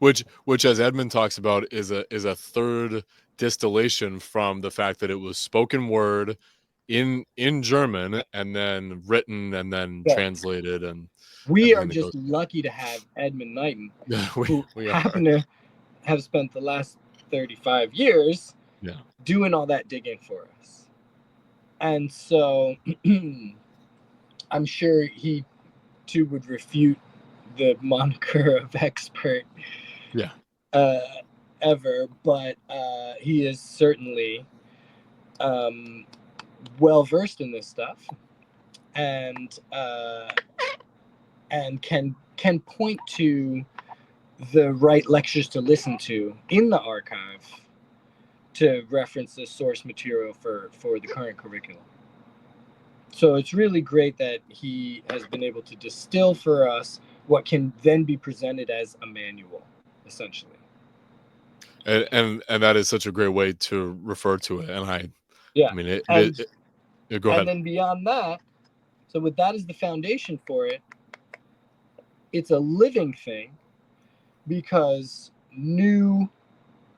Which as Edmund talks about is a third distillation from the fact that it was spoken word in German and then written and then Yeah. translated and We are everything that just goes. lucky to have Edmund Knighton, Yeah, who we are. happen to have spent the last 35 years Yeah, doing all that digging for us. And so I'm sure he too would refute the moniker of expert yeah, uh, ever, but he is certainly um, well versed in this stuff and can point to the right lectures to listen to in the archive to reference the source material for the current curriculum. So it's really great that he has been able to distill for us what can then be presented as a manual, essentially. and that is such a great way to refer to it. And I Yeah, mean and go and ahead. then beyond that, so with that as the foundation for it, it's a living thing because new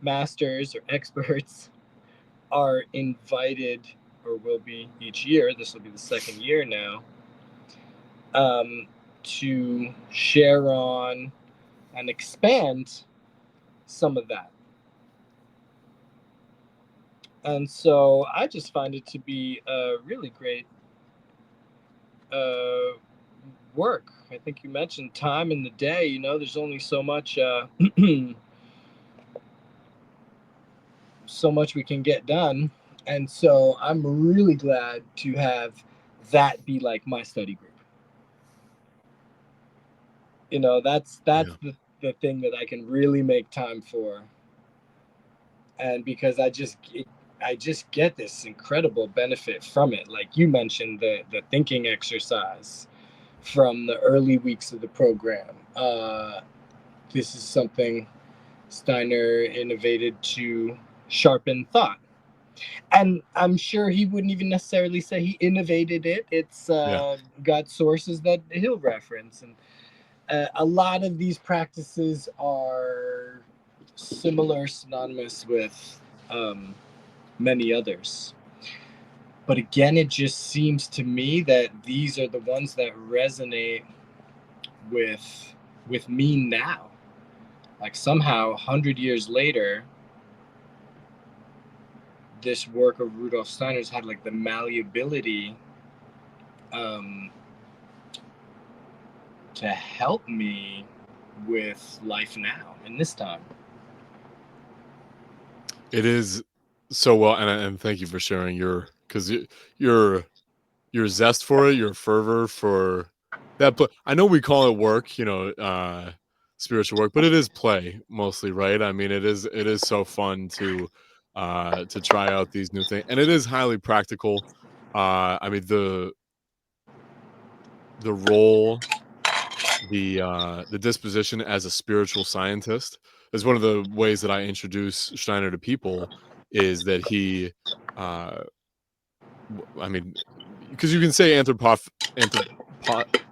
masters or experts are invited or will be each year. This will be the second year now, um, to share on and expand some of that. And so I just find it to be a really great uh, work. I think you mentioned time in the day. There's only so much, so much we can get done, and so I'm really glad to have that be like my study group. That's Yeah, the thing that I can really make time for, and because I just get this incredible benefit from it. Like you mentioned, the thinking exercise from the early weeks of the program. This is something Steiner innovated to sharpen thought. And I'm sure he wouldn't even necessarily say he innovated it. It's yeah, got sources that he'll reference. And a lot of these practices are similar, synonymous with um, many others. But again, it just seems to me that these are the ones that resonate with with me now. Like somehow, 100 years later, this work of Rudolf Steiner's had like the malleability um, to help me with life now in this time. it is so well. And thank you for sharing because your your zest for it, your fervor for that. But I know we call it work, spiritual work, but it is play mostly, right? I mean, it is so fun to try out these new things, and it is highly practical. I mean the role the disposition as a spiritual scientist is one of the ways that I introduce Steiner to people, is that he uh I mean, because you can say anthropo-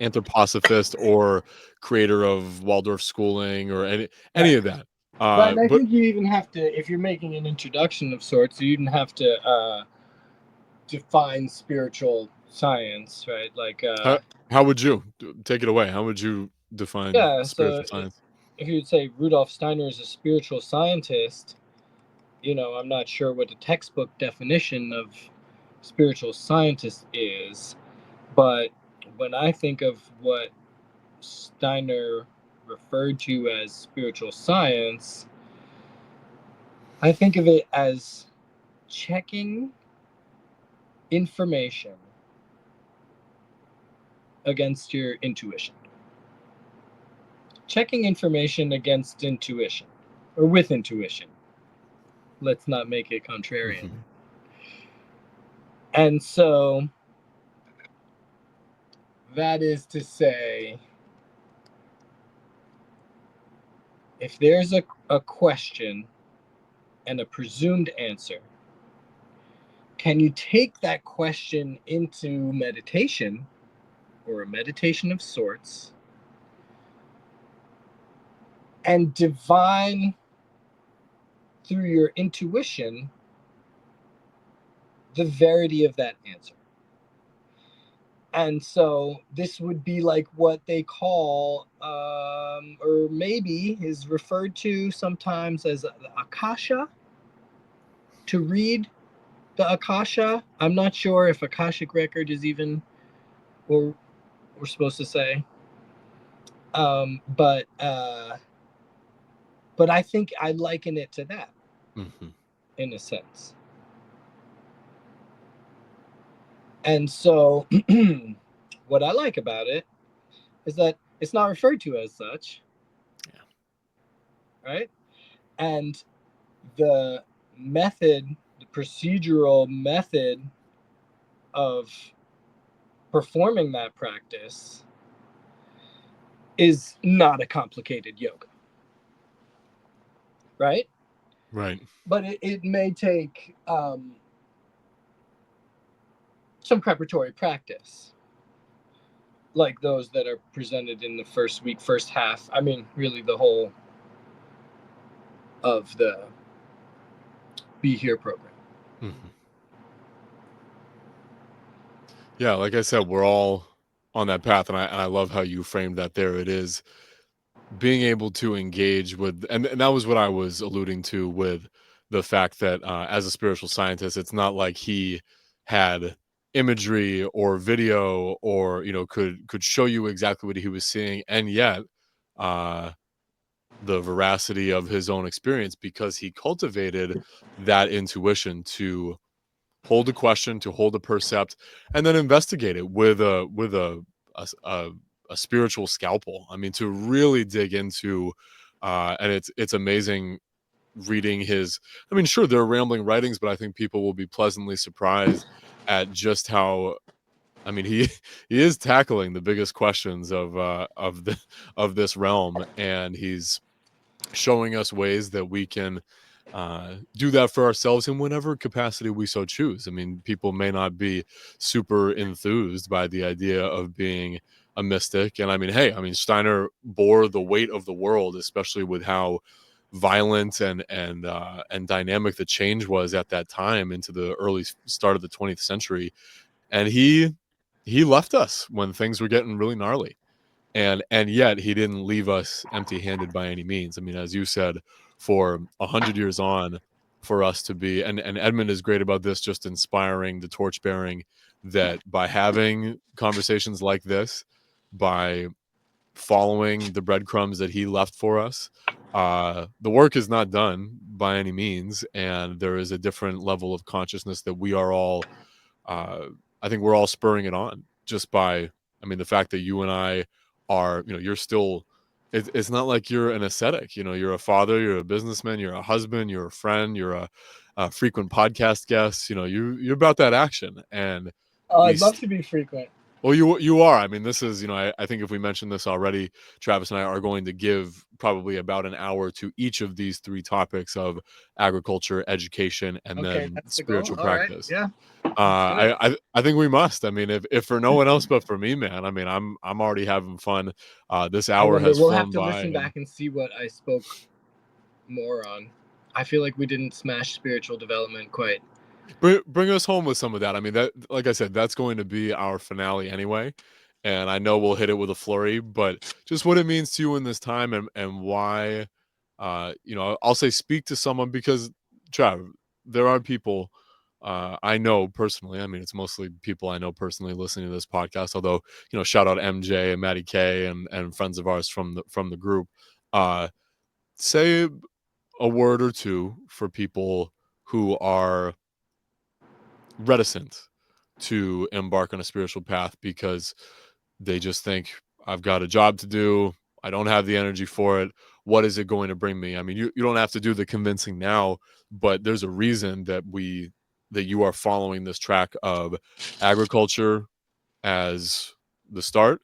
anthroposophist or creator of Waldorf schooling or any Right. of that. Right, and I But think you even have to, if you're making an introduction of sorts, you even have to define spiritual science, right? Like, how would you take it away? How would you define yeah, so spiritual science? if you would say Rudolf Steiner is a spiritual scientist, I'm not sure what the textbook definition of spiritual scientist is, but when I think of what Steiner referred to as spiritual science, I think of it as checking information against your intuition. Checking information against intuition, or with intuition. Let's not make it contrarian. Mhm. And so that is to say, if there's a question and a presumed answer, can you take that question into meditation or a meditation of sorts and divine through your intuition the verity of that answer? And so this would be like what they call, or maybe is referred to sometimes as the Akasha, to read the Akasha. I'm not sure if Akashic record is even what we're supposed to say. But I think I liken it to that Mhm. in a sense. And so what I like about it is that it's not referred to as such, Yeah. right? And the method, the procedural method of performing that practice is not a complicated yoga, right? Right. But it may take some preparatory practice, like those that are presented in the first week, first half. I mean, really, the whole of the Be Here program. Mhm. Yeah, like I said, we're all on that path, and I love how you framed that. There it is, being able to engage with, and that was what I was alluding to with the fact that as a spiritual scientist, it's not like he had imagery or video or could show you exactly what he was seeing, and yet uh the veracity of his own experience, because he cultivated that intuition to hold a question, to hold a percept, and then investigate it with a, a, a spiritual scalpel. I mean, to really dig into, and it's amazing reading his. I mean, sure, there are rambling writings, but I think people will be pleasantly surprised at just how. I mean, he he is tackling the biggest questions of this realm, and he's showing us ways that we can do that for ourselves in whatever capacity we so choose. I mean, people may not be super enthused by the idea of being a mystic. And I mean, hey, I mean, Steiner bore the weight of the world, especially with how violent and dynamic the change was at that time into the early start of the 20th century. And he left us when things were getting really gnarly, and yet he didn't leave us empty-handed by any means. I mean, as you said, for 100 years on, for us to be, and Edmund is great about this, just inspiring the torch bearing, that by having conversations like this, by following the breadcrumbs that he left for us, the work is not done by any means, and there is a different level of consciousness that we are all, uh, I think we're all spurring it on just by, I mean, the fact that you and I are, you're still, it's not like you're an ascetic, you're a father, you're a businessman, you're a husband, you're a friend, you're a frequent podcast guest, you're about that action. And Oh, we, I'd love to be frequent. Well, you are. I mean, this is, I think if we mentioned this already, Travis and I are going to give probably about an hour to each of these three topics of agriculture, education, and Okay, then that's the goal. spiritual All right. practice. Yeah, let's do it. I think we must. I mean, if for no one else but for me, man. I mean, I'm already having fun. This I hour wonder, has we'll have flown to by, listen and back and see what I spoke more on. I feel like we didn't smash spiritual development quite. bring us home with some of that. I mean, that, like I said, that's going to be our finale anyway, and I know we'll hit it with a flurry. But just what it means to you in this time, and why, I'll say speak to someone because, Trav, there are people. I know personally. I mean, it's mostly people I know personally listening to this podcast. Although, shout out MJ and Maddie K and friends of ours from the group. Uh, say a word or two for people who are reticent to embark on a spiritual path because they just think, I've got a job to do. I don't have the energy for it. What is it going to bring me? I mean, you don't have to do the convincing now, but there's a reason that you are following this track of agriculture as the start,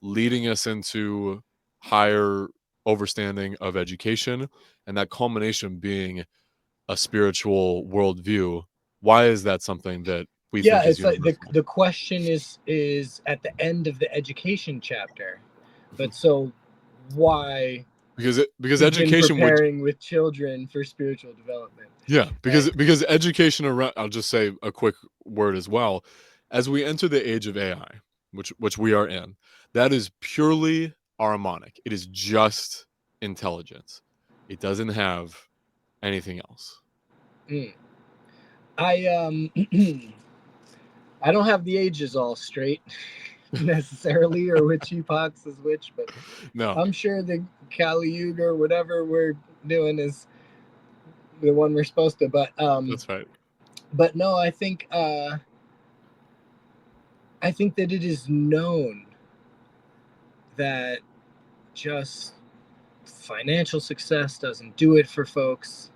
leading us into higher overstanding of education, and that culmination being a spiritual worldview. Why is that something that we Yeah, think is it's like universal? the question is at the end of the education chapter. Mhm. But so why Because begin education would, preparing with children for spiritual development? yeah, And because education around, I'll just say a quick word as well. As we enter the age of AI, which we are in, that is purely harmonic. It is just intelligence. It doesn't have anything else. mm, I I don't have the ages all straight necessarily, or which epochs is which, but No, I'm sure the Kali Yuga or whatever we're doing is the one we're supposed to. that's right. But no, I think that it is known that just financial success doesn't do it for folks.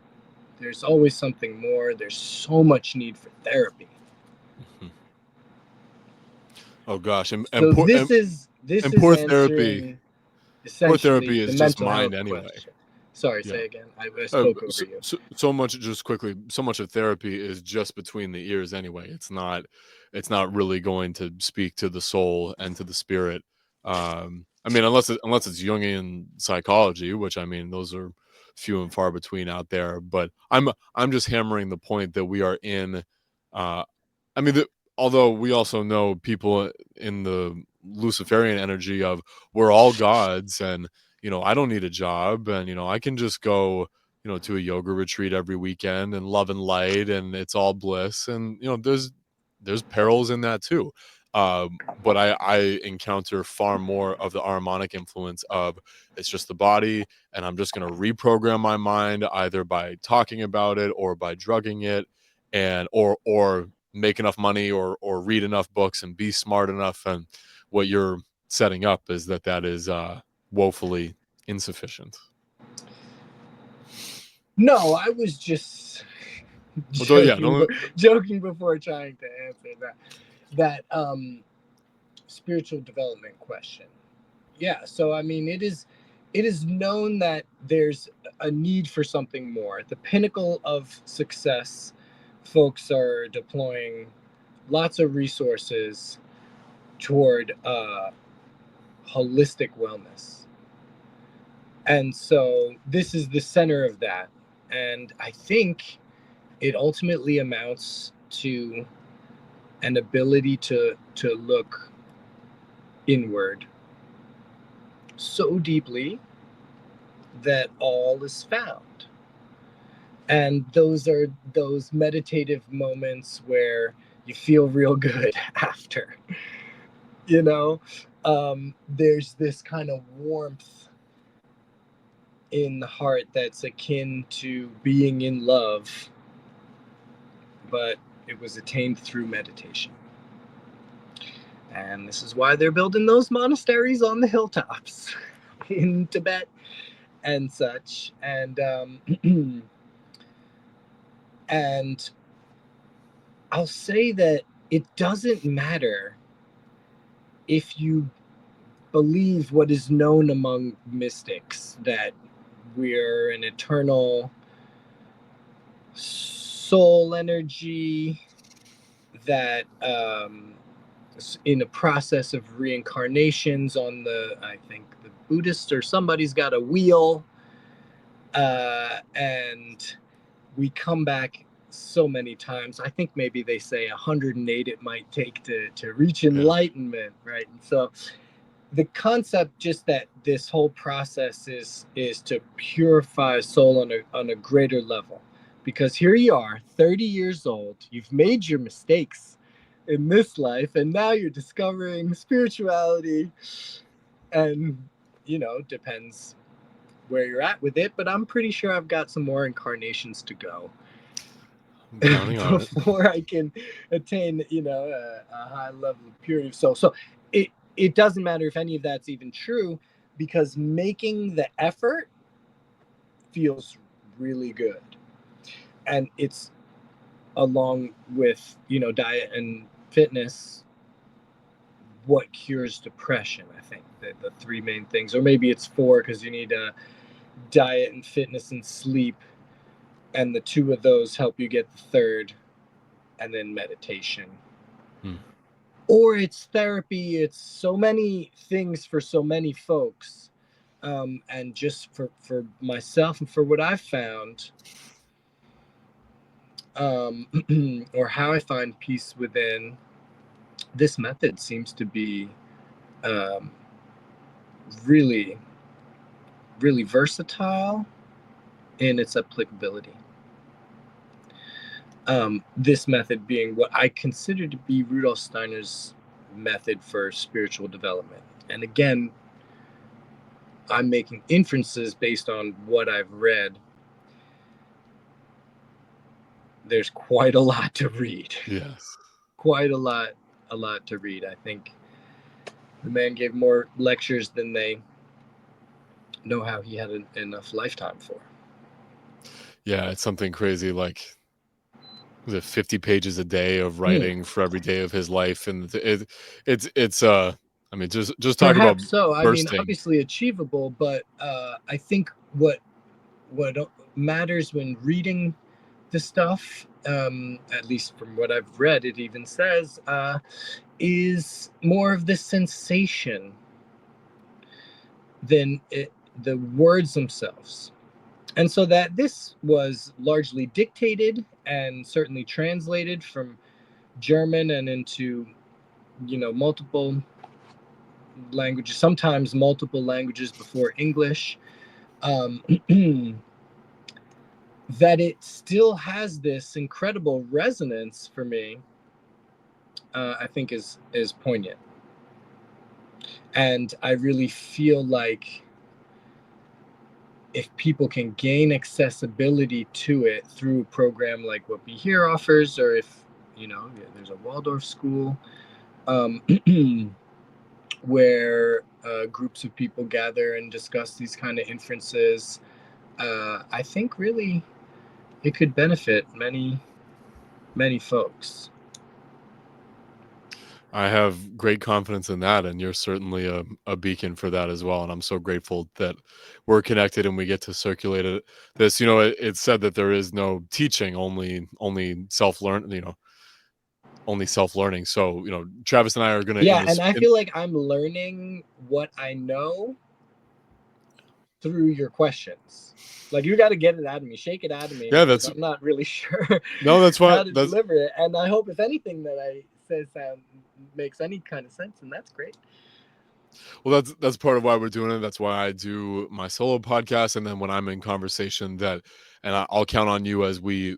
There's always something more. There's so much need for therapy. Mhm. Oh gosh, So this and is poor therapy. answering Poor therapy essentially the is just mental mind health anyway. question. Sorry, Yeah. say again. I spoke over you. So much, just quickly, so much of therapy is just between the ears anyway. It's not really going to speak to the soul and to the spirit. I mean, unless it's Jungian psychology, which, I mean, those are few and far between out there. But I'm just hammering the point that we are in. Uh, I mean, although we also know people in the Luciferian energy of, we're all gods, and I don't need a job, and I can just go to a yoga retreat every weekend and love and light, and it's all bliss, and there's perils in that too. But I encounter far more of the harmonic influence of, it's just the body, and I'm just going to reprogram my mind either by talking about it or by drugging it, and or make enough money or read enough books and be smart enough. And what you're setting up is that is woefully insufficient. No, I was just Although, yeah, joking, but joking before trying to answer that spiritual development question. Yeah, so I mean, it is known that there's a need for something more. At the pinnacle of success, folks are deploying lots of resources toward holistic wellness. And so this is the center of that. And I think it ultimately amounts to an ability to look inward so deeply that all is found. And those are those meditative moments where you feel real good after. you know there's this kind of warmth in the heart that's akin to being in love, but it was attained through meditation. And this is why they're building those monasteries on the hilltops in Tibet and such. And I'll say that it doesn't matter if you believe what is known among mystics, that we're an eternal soul energy that in a process of reincarnations on the, I think the Buddhist or somebody's got a wheel, and we come back so many times. I think maybe they say 108 it might take to reach Yeah. enlightenment, right? And so the concept just that this whole process is to purify a soul on a greater level, because here you are 30 years old, you've made your mistakes in this life, and now you're discovering spirituality, and depends where you're at with it, but I'm pretty sure I've got some more incarnations to go I'm counting on it. before I can attain, a high level of purity of soul. So it doesn't matter if any of that's even true, because making the effort feels really good, and it's along with diet and fitness what cures depression. I think that the three main things, or maybe it's four, because you need diet and fitness and sleep, and the two of those help you get the third, and then meditation. Hmm. Or it's therapy. It's so many things for so many folks. And just for myself and for what I've found, or how I find peace within, this method seems to be um, really, really versatile in its applicability. This method being what I consider to be Rudolf Steiner's method for spiritual development. And again, I'm making inferences based on what I've read. There's quite a lot to read. Yes. Quite a lot to read. I think the man gave more lectures than they know how he had enough lifetime for. Yeah, it's something crazy, like, was it 50 pages a day of Hmm. writing for every day of his life, and it's, I mean, just talk about Perhaps so. I mean, bursting. obviously achievable, but I think what matters when reading the stuff, at least from what I've read, it even says, is more of the sensation than the words themselves. And so that this was largely dictated and certainly translated from German and into, multiple languages, sometimes multiple languages before English. Um, that it still has this incredible resonance for me, I think is poignant. And I really feel like if people can gain accessibility to it through a program like what Be Here offers, or if there's a Waldorf school, um, where groups of people gather and discuss these kind of inferences, I think really it could benefit many folks. I have great confidence in that, and you're certainly a beacon for that as well. And I'm so grateful that we're connected and we get to circulate it. This, it's said that there is no teaching, only self learn, only self learning. So, Travis and I are gonna in Yeah, this. and I feel like I'm learning what I know through your questions. Like, you got to get it out of me, shake it out of me, Yeah, because that's I'm not really sure no, that's why how to that's deliver it. And I hope if anything that I say makes any kind of sense, and that's great. well, that's part of why we're doing it. That's why I do my solo podcast, and then when I'm in conversation, and I'll count on you as we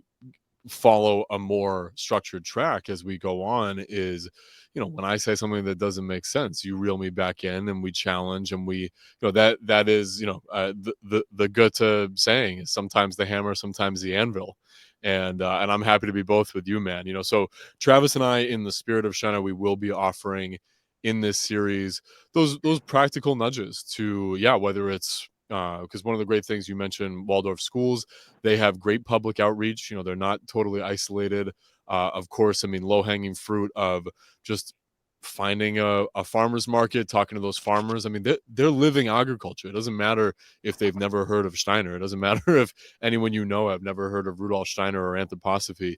follow a more structured track as we go on, is when I say something that doesn't make sense, you reel me back in and we challenge, and we that is the Goethe saying is sometimes the hammer, sometimes the anvil. And I'm happy to be both with you, man. So Travis and I, in the spirit of Shana, we will be offering in this series those practical nudges to, yeah, whether it's because one of the great things you mentioned, Waldorf schools, they have great public outreach. They're not totally isolated. Of course, I mean, low hanging fruit of just finding a farmer's market, talking to those farmers. I mean, they're living agriculture. It doesn't matter if they've never heard of Steiner. It doesn't matter if anyone you know have never heard of Rudolf Steiner or anthroposophy.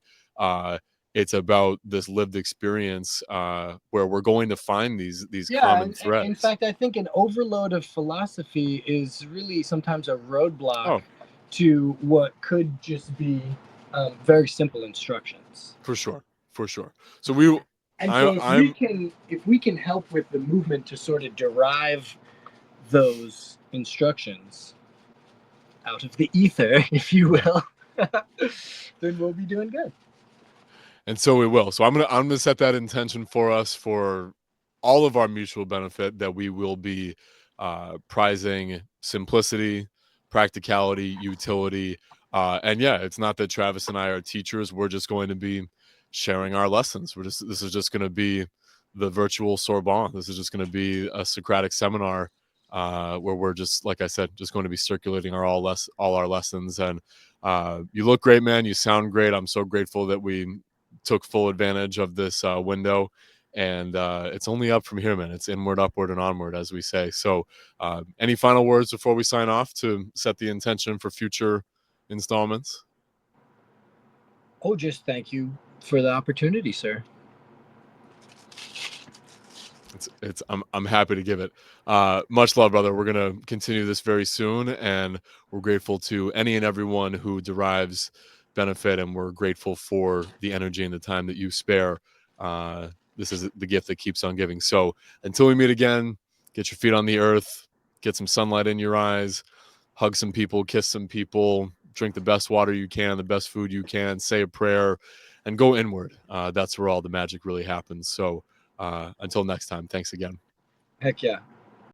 It's about this lived experience where we're going to find these Yeah, common and in threads. fact, I think an overload of philosophy is really sometimes a roadblock Oh, to what could just be very simple instructions. for sure, for sure. So we, And so I'm if we can help with the movement to sort of derive those instructions out of the ether, if you will, then we'll be doing good. And so we will. So I'm gonna set that intention for us for all of our mutual benefit, that we will be prizing simplicity, practicality, utility, and yeah, it's not that Travis and I are teachers. We're just going to be sharing our lessons. This is just going to be the virtual Sorbonne. This is just going to be a Socratic seminar where we're just, like I said, just going to be circulating all our lessons. And you look great, man. You sound great. I'm so grateful that we took full advantage of this window, and it's only up from here, man. It's inward, upward, and onward, as we say. So any final words before we sign off to set the intention for future installments? Oh, just thank you for the opportunity, sir. I'm happy to give it. Much love, brother. We're gonna continue this very soon, and we're grateful to any and everyone who derives benefit, and we're grateful for the energy and the time that you spare. This is the gift that keeps on giving. So until we meet again, get your feet on the earth, get some sunlight in your eyes, hug some people, kiss some people, drink the best water you can, the best food you can, say a prayer, and go inward. That's where all the magic really happens. So until next time, thanks again. Heck yeah.